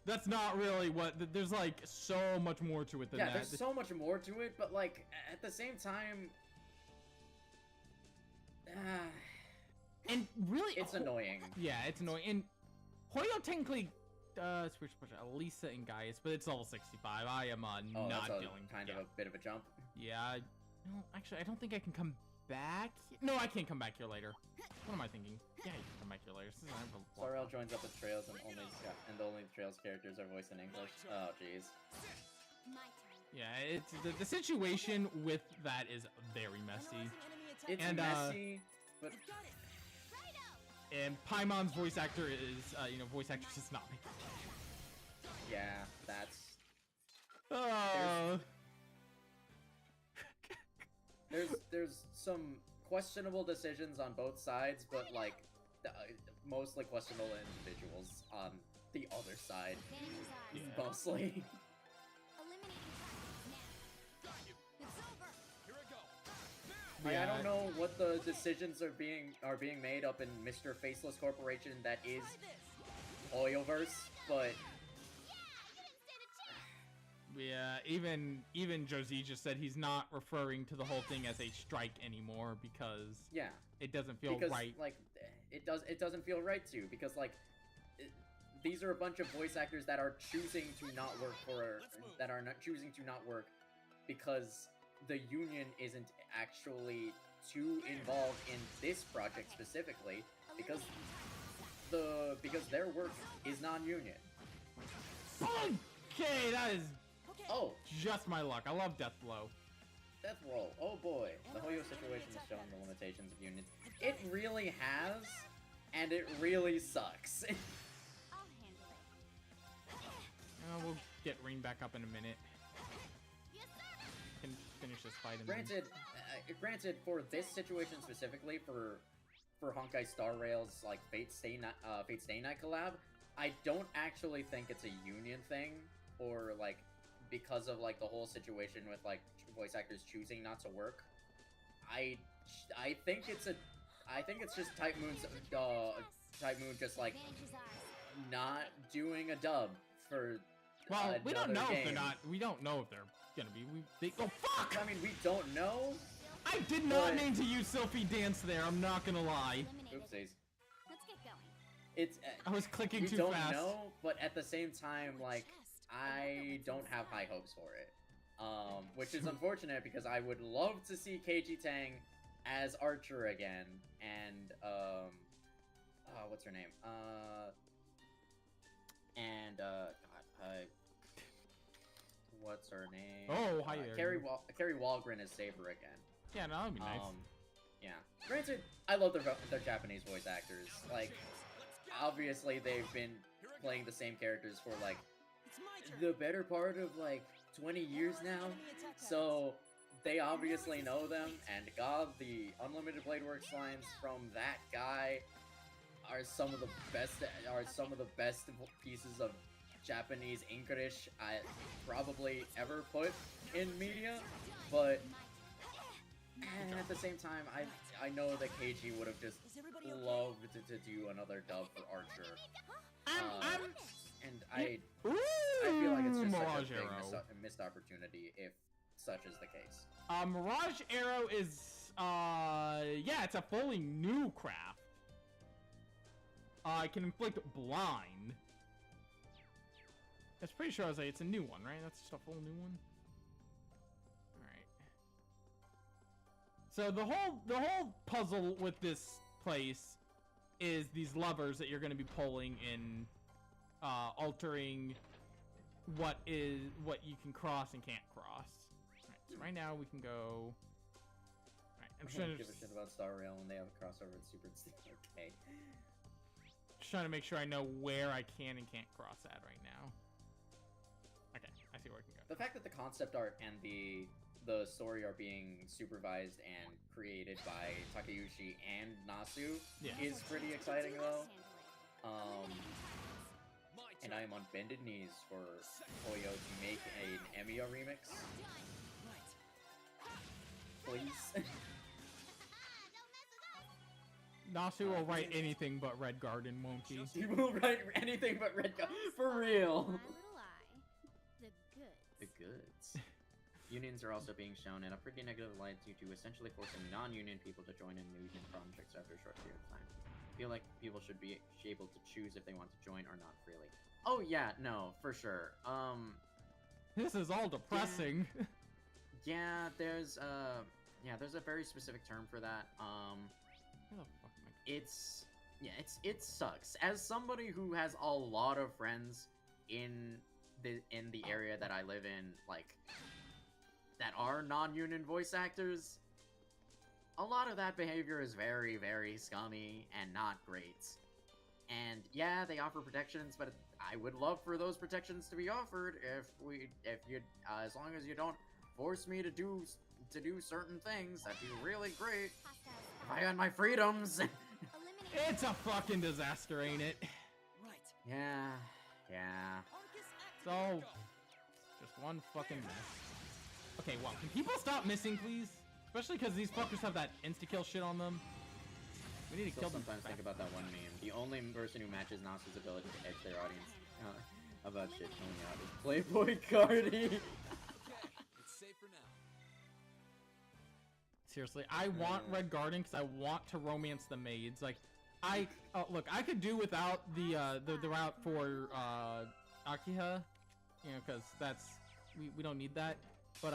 That's not really what. There's like so much more to it than Yeah, that. there's so much more to it, but like at the same time, and really, it's annoying. Yeah, it's annoying. And Hoyo technically switch Elisa and Gaius, but it's level 65. I am Oh, not that's dealing. kind of a bit of a jump. Yeah. No, actually, I don't think I can come back. No, I can't come back here later. What am I thinking? Yeah, you can come back here later. This is Sorrel joins up with Trails and only Trails characters are voiced in English. Oh, jeez. My turn. Yeah, it's the situation with that is very messy. It's And, messy, but And Paimon's voice actor is, voice actress is not me. yeah, that's Oh. there's some questionable decisions on both sides, but like mostly questionable individuals on the other side, Advantage is ours. Yeah. mostly. Eliminating targets now. It's over. Here I go. Like, Yeah. I don't know what the decisions are being made up in Mr. Faceless Corporation that is Oyoverse, but Yeah, even Josie just said he's not referring to the whole thing as a strike anymore because yeah, it doesn't feel because right. like it doesn't feel right to, because like these are a bunch of voice actors that are choosing to not work choosing to not work because the union isn't actually too involved in this project specifically, because their work is non-union. Okay, that is Oh, just my luck. I love Death Blow. Death Roll. Oh boy, the Hoyo situation is showing the limitations of unions. It really has, and it really sucks. I'll handle it. We'll get Rain back up in a minute. Yes, sir. Can finish this fight. And then... Granted, for this situation specifically, for Honkai Star Rail's like Fate Stay Night collab, I don't actually think it's a union thing, or like because of like the whole situation with like voice actors choosing not to work. I think it's just Type Moon just like Advantage is ours. not doing a dub for. Well, we don't another know if game. they're not. We don't know if they're gonna be. Oh fuck! I mean, we don't know. I did not But- mean to use Sylphie Dance there. I'm not gonna lie. Eliminated. Oopsies. Let's get going. It's. I was clicking We too don't fast. know, but at the same time, like, Chest. I don't have high hopes for it. Which is unfortunate because I would love to see Keiji Tang as Archer again, and what's her name? What's her name? Oh, hi there. Carrie Walgren as Saber again. Yeah, no, that'd be nice. Yeah. Granted, I love their Japanese voice actors. Like, obviously they've been playing the same characters for like It's my turn. the better part of like 20 years now. So they obviously know them, and God, the Unlimited Blade Works lines from that guy are some of the best pieces of Japanese English I probably ever put in media, but at the same time, I know that KG would have just loved to do another dub for Archer. And I feel like it's just such a big missed opportunity if such is the case. Mirage Arrow is, yeah, it's a fully new craft. It can inflict blind. That's pretty sure I was like, it's a new one, right? That's just a full new one. So the whole puzzle with this place is these levers that you're going to be pulling in, altering what you can cross and can't cross. Right, so right now we can go. Right, I'm trying to give a shit about Star Rail when they have a crossover with Super. Okay. Just trying to make sure I know where I can and can't cross at right now. Okay, I see where I can go. The fact that the concept art and the story are being supervised and created by Takeuchi and Nasu is pretty exciting, though. And I am on bended knees for Oyo to make an Emiya remix. Please. Nasu will write anything but Red Garden, won't he? He will write anything but Red Garden, for real. The goods. Unions are also being shown in a pretty negative light due to essentially forcing non-union people to join in union projects after a short period of time. I feel like people should be able to choose if they want to join or not freely. Oh yeah, no, for sure. This is all depressing. Yeah, there's a very specific term for that. It sucks. As somebody who has a lot of friends in the area that I live in, like, that are non-union voice actors, a lot of that behavior is very, very scummy and not great. And yeah, they offer protections, but I would love for those protections to be offered as long as you don't force me to do certain things. That'd be really great. If I had my freedoms. It's a fucking disaster, ain't it? Yeah. It's all just one fucking mess. Okay, well, can people stop missing, please? Especially because these fuckers have that insta-kill shit on them. We need to kill them. Sometimes think about that one meme. The only person who matches Nasu's ability to edge their audience about shit coming out is Playboy Cardi. It's safe for now. Seriously, I want Red Garden because I want to romance the maids. Like, look, I could do without the route for Akiha, you know, because that's we don't need that. But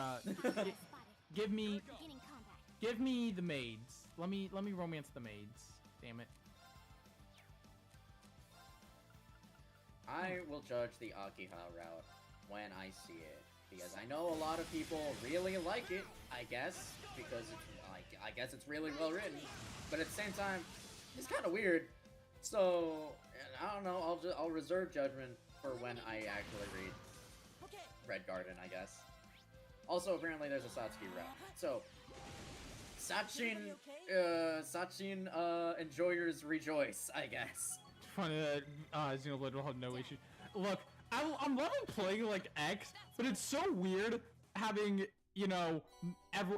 give me the maids. Let me romance the maids. Damn it. I will judge the Akiha route when I see it, because I know a lot of people really like it. I guess because I guess it's really well written, but at the same time, it's kind of weird. So I don't know. I'll reserve judgment for when I actually read Red Garden, I guess. Also, apparently there's a Satsuki route. So, Sachin, enjoyers rejoice, I guess. Funny that Xenoblade will have no issue. Look, I'm loving playing like X, but it's so weird having, you know,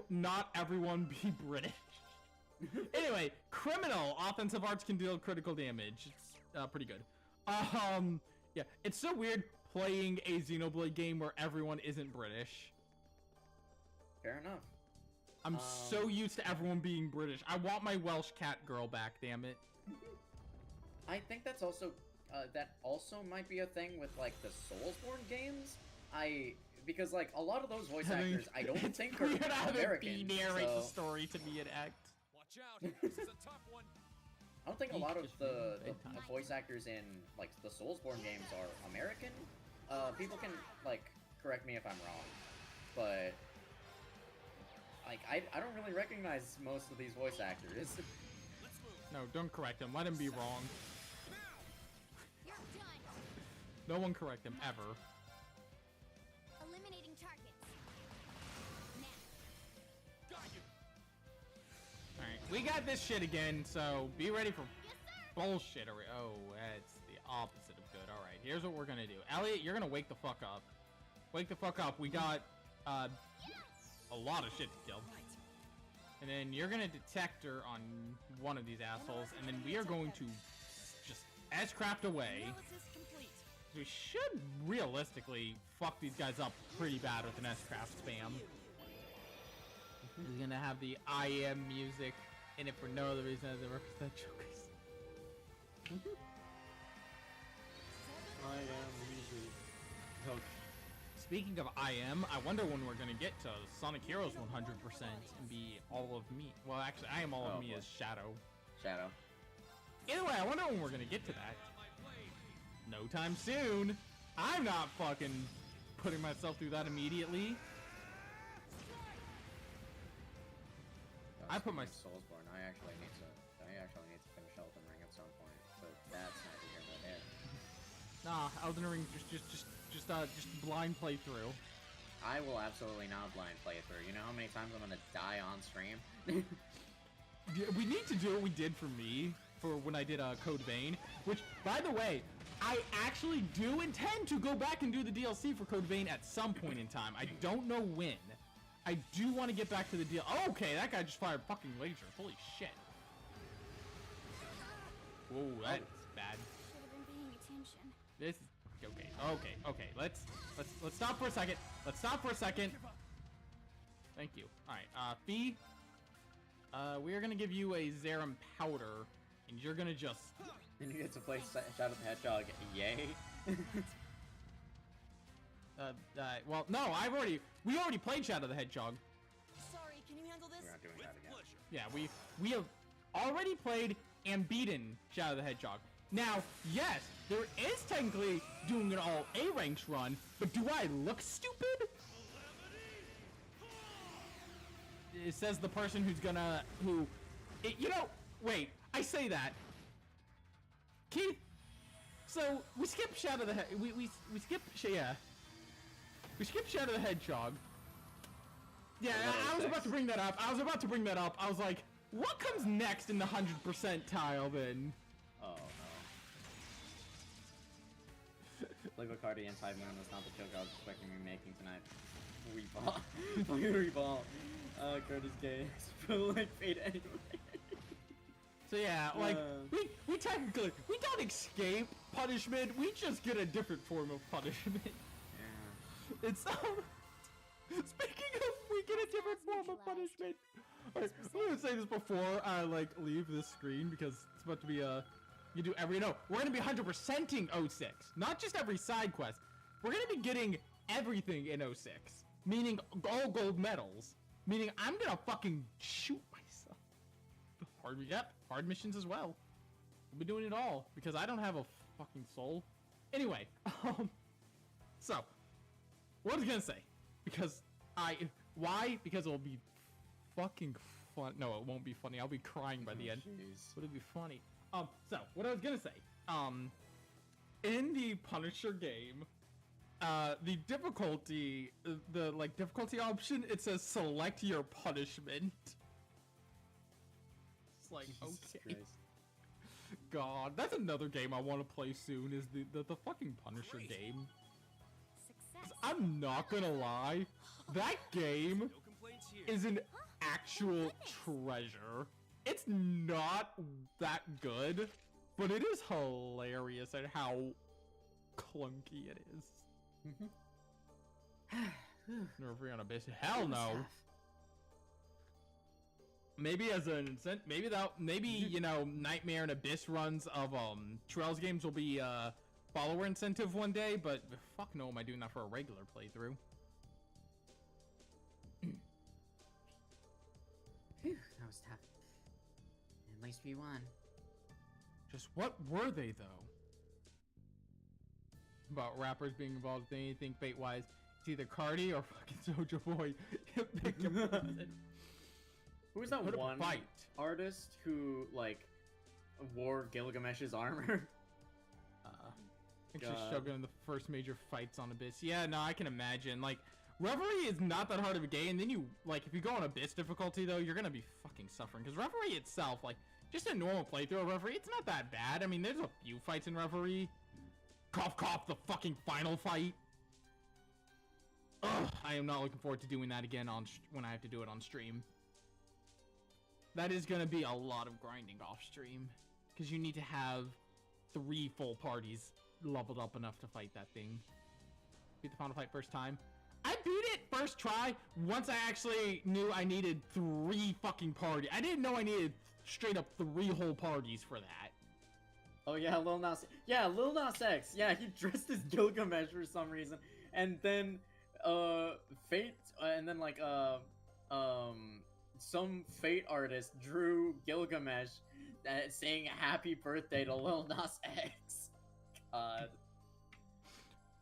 not everyone be British. Anyway, Criminal offensive arts can deal critical damage. It's pretty good. Yeah, it's so weird playing a Xenoblade game where everyone isn't British. Fair enough. I'm so used to everyone being British. I want my Welsh cat girl back, damn it. I think that's also, that also might be a thing with, like, the Soulsborne games. Because, like, a lot of those voice actors, I don't think are American. Narrate the story to me in act. Watch out, this is a tough one. I don't think a lot of the voice actors in, like, the Soulsborne games are American. People can, like, correct me if I'm wrong, but, like, I don't really recognize most of these voice actors. No, don't correct him. Let him be wrong. No one correct him, ever. Eliminating targets. Now. We got this shit again, so be ready for bullshit. Oh, that's the opposite of good. All right, here's what we're gonna do. Elliot, you're gonna wake the fuck up. Wake the fuck up. We got a lot of shit to kill. And then you're gonna detect her on one of these assholes, and then we are going to just S-craft away. We should realistically fuck these guys up pretty bad with an S-craft spam. He's gonna have the I am music in it for no other reason than the that jokers. I am music. Okay. Speaking of I am, I wonder when we're gonna get to Sonic Heroes 100% and be all of me. Well, actually, I am all of me as Shadow. Shadow. Either way, I wonder when we're gonna get to that. No time soon. I'm not fucking putting myself through that immediately. I put my Soulsborne. I actually need to finish Elden Ring at some point, but that's neither here nor there. Nah, Elden Ring just blind playthrough. I will absolutely not blind playthrough. You know how many times I'm gonna die on stream? Yeah, we need to do what we did for me for when I did Code Vein, which, by the way, I actually do intend to go back and do the DLC for Code Vein at some point in time. I don't know when. I do want to get back to the deal. Oh, okay, that guy just fired fucking lasers. Holy shit. Whoa, that's bad. Should have been paying attention. This okay. Let's stop for a second. Let's stop for a second. Thank you. Alright, Fee. We are gonna give you a Zerum powder, and you're gonna just Then you get to play Shadow the Hedgehog. Yay. well, no, we already played Shadow the Hedgehog. Sorry, can you handle this? We're not doing that again. Yeah, we have already played and beaten Shadow the Hedgehog. Now, yes, there is technically doing an all A ranks run, but do I look stupid? It says the person wait, I say that. Keith, so we skipped Shadow the we skipped Shadow the Hedgehog. Yeah, I was about to bring that up. I was like, what comes next in the 100% tile then? Oh no. Lego Cardi and Tide Moon was not the joke I was expecting you making tonight. Reball. Fucking reball. Curtis gay. Like fade anyway. So yeah, like we technically we don't escape punishment. We just get a different form of punishment. Yeah. It's speaking of, we get a different form of punishment. Alright, I'm gonna say this before I leave this screen because it's about to be we're gonna be 100%ing 06, not just every side quest. We're gonna be getting everything in 06, meaning all gold medals, meaning I'm gonna fucking shoot myself. Hard missions as well. We'll be doing it all because I don't have a fucking soul. Anyway, so what I was gonna say, because because it'll be fucking fun. No, it won't be funny. I'll be crying by the end. But it'll be funny. So what I was gonna say, in the Punisher game, the difficulty, difficulty option, it says select your punishment. It's like, okay. God, that's another game I want to play soon, is the fucking Punisher game. I'm not gonna lie, that game is an actual treasure. It's not that good, but it is hilarious at how clunky it is. Never free on Abyss. Hell no. Maybe as an incentive, maybe Nightmare and Abyss runs of Trails games will be follower incentive one day, but fuck no, am I doing that for a regular playthrough? Phew, that was tough. At least we won. Just what were they though? About rappers being involved with anything fate-wise, it's either Cardi or fucking Soulja Boy. Pick your person. Who was that one artist who wore Gilgamesh's armor? Actually, Shogun in the first major fights on Abyss. Yeah, no, I can imagine. Reverie is not that hard of a game, and then you, like, if you go on Abyss difficulty, though, you're gonna be fucking suffering, because Reverie itself, like, just a normal playthrough of Reverie, it's not that bad. I mean, there's a few fights in Reverie. Cough, cough, the fucking final fight. Ugh, I am not looking forward to doing that again when I have to do it on stream. That is gonna be a lot of grinding off stream, because you need to have 3 full parties leveled up enough to fight that thing. Beat the final fight first time. I beat it first try once I actually knew I needed 3 fucking parties. I didn't know I needed straight up 3 whole parties for that. Oh yeah, Lil Nas. Yeah, Lil Nas X. Yeah, he dressed as Gilgamesh for some reason, and then Fate, and then like some Fate artist drew Gilgamesh saying "Happy Birthday" to Lil Nas X. God.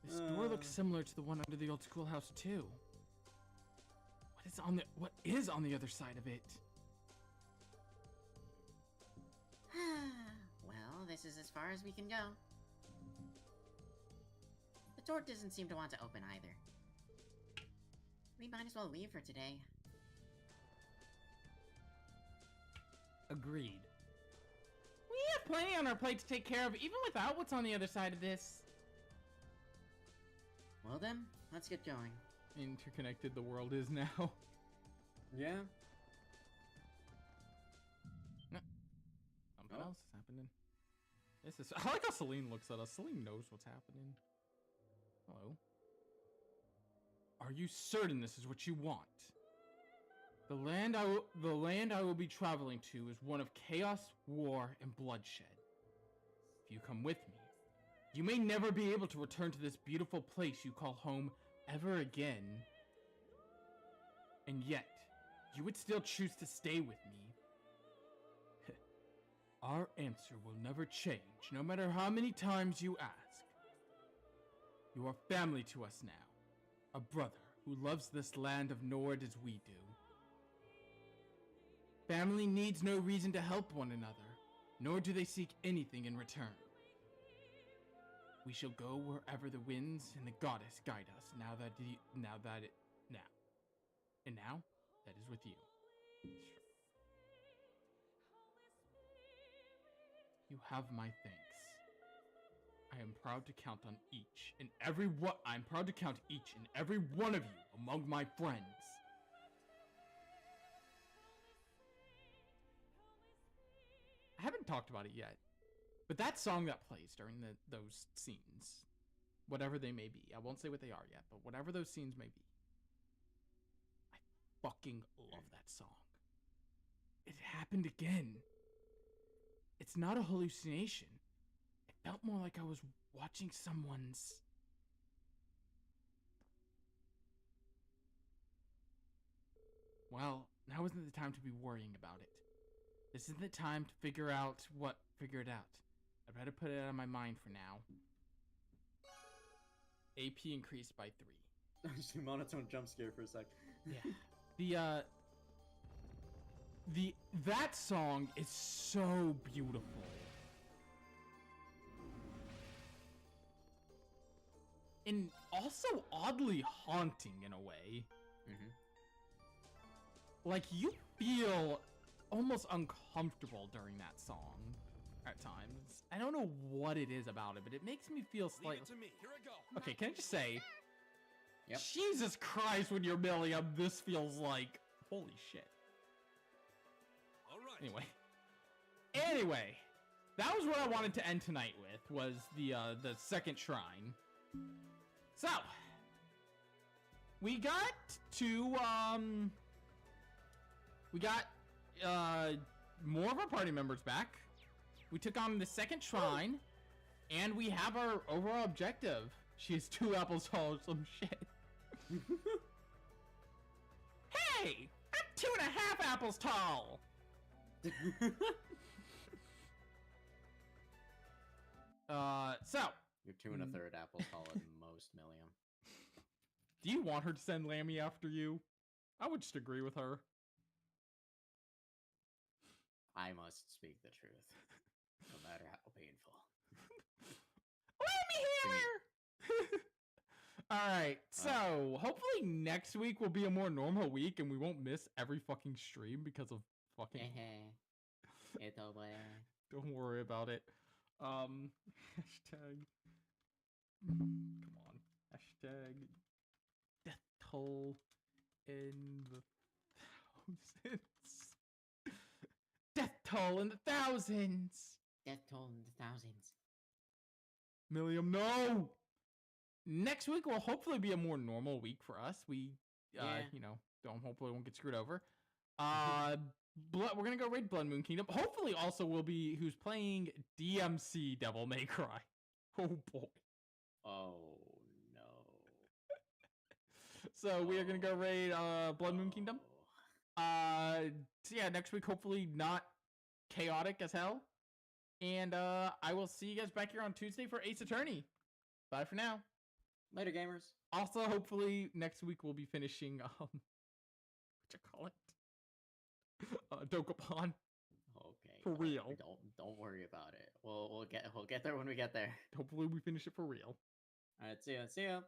This door looks similar to the one under the old schoolhouse too. What is on the other side of it? Well, this is as far as we can go. The door doesn't seem to want to open either. We might as well leave for today. Agreed. We have plenty on our plate to take care of, even without what's on the other side of this. Well then, let's get going. Interconnected the world is now. Yeah. Something else is happening. I like how Celine looks at us. Celine knows what's happening. Hello. Are you certain this is what you want? The land I will be traveling to is one of chaos, war, and bloodshed. If you come with me, you may never be able to return to this beautiful place you call home ever again. And yet, you would still choose to stay with me. Our answer will never change, no matter how many times you ask. You are family to us now, a brother who loves this land of Nord as we do. Family needs no reason to help one another, nor do they seek anything in return. We shall go wherever the winds and the goddess guide us, now that is with you. You have my thanks. I am proud to count each and every one of you among my friends. I haven't talked about it yet, but that song that plays during those scenes, whatever they may be, I won't say what they are yet, but whatever those scenes may be, I fucking love that song. It happened again. It's not a hallucination. It felt more like I was watching someone's... Well, now isn't the time to be worrying about it. This isn't the time to figure it out. I'd rather put it out of my mind for now. AP increased by 3. Actually, monotone jump scare for a sec. Yeah. That song is so beautiful. And also oddly haunting in a way. Mm-hmm. Like, you feel almost uncomfortable during that song at times. I don't know what it is about it, but it makes me feel slightly... Leave it to me. Here I go. Okay, can I just say... Yep. Jesus Christ, when you're Millium, this feels like... Holy shit. All right. Anyway, that was what I wanted to end tonight with, was the second shrine. So, we got to, more of our party members back. We took on the second shrine, and we have our overall objective. She has 2 apples tall or some shit. Hey! I'm 2.5 apples tall! So. You're 2 1/3 apples tall at most, Milliam. Do you want her to send Lammy after you? I would just agree with her. I must speak the truth, no matter how painful. Lammy hammer! All right, so hopefully next week will be a more normal week and we won't miss every fucking stream because of fucking. Don't worry about it. Hashtag. Come on. Hashtag. Death toll in the thousands. Death toll in the thousands. Death toll in the thousands. Milliam, no. Next week will hopefully be a more normal week for us. We, hopefully won't get screwed over. We're gonna go raid Blood Moon Kingdom. Hopefully, also will be who's playing DMC Devil May Cry. Oh boy. Oh no. So we are gonna go raid Blood Moon Kingdom. So yeah, next week hopefully not chaotic as hell. And I will see you guys back here on Tuesday for Ace Attorney. Bye for now. Later, gamers. Also, hopefully next week we'll be finishing what you call it? Dokapon. Okay. For real. Don't worry about it. We'll get there when we get there. Hopefully we finish it for real. All right, see ya.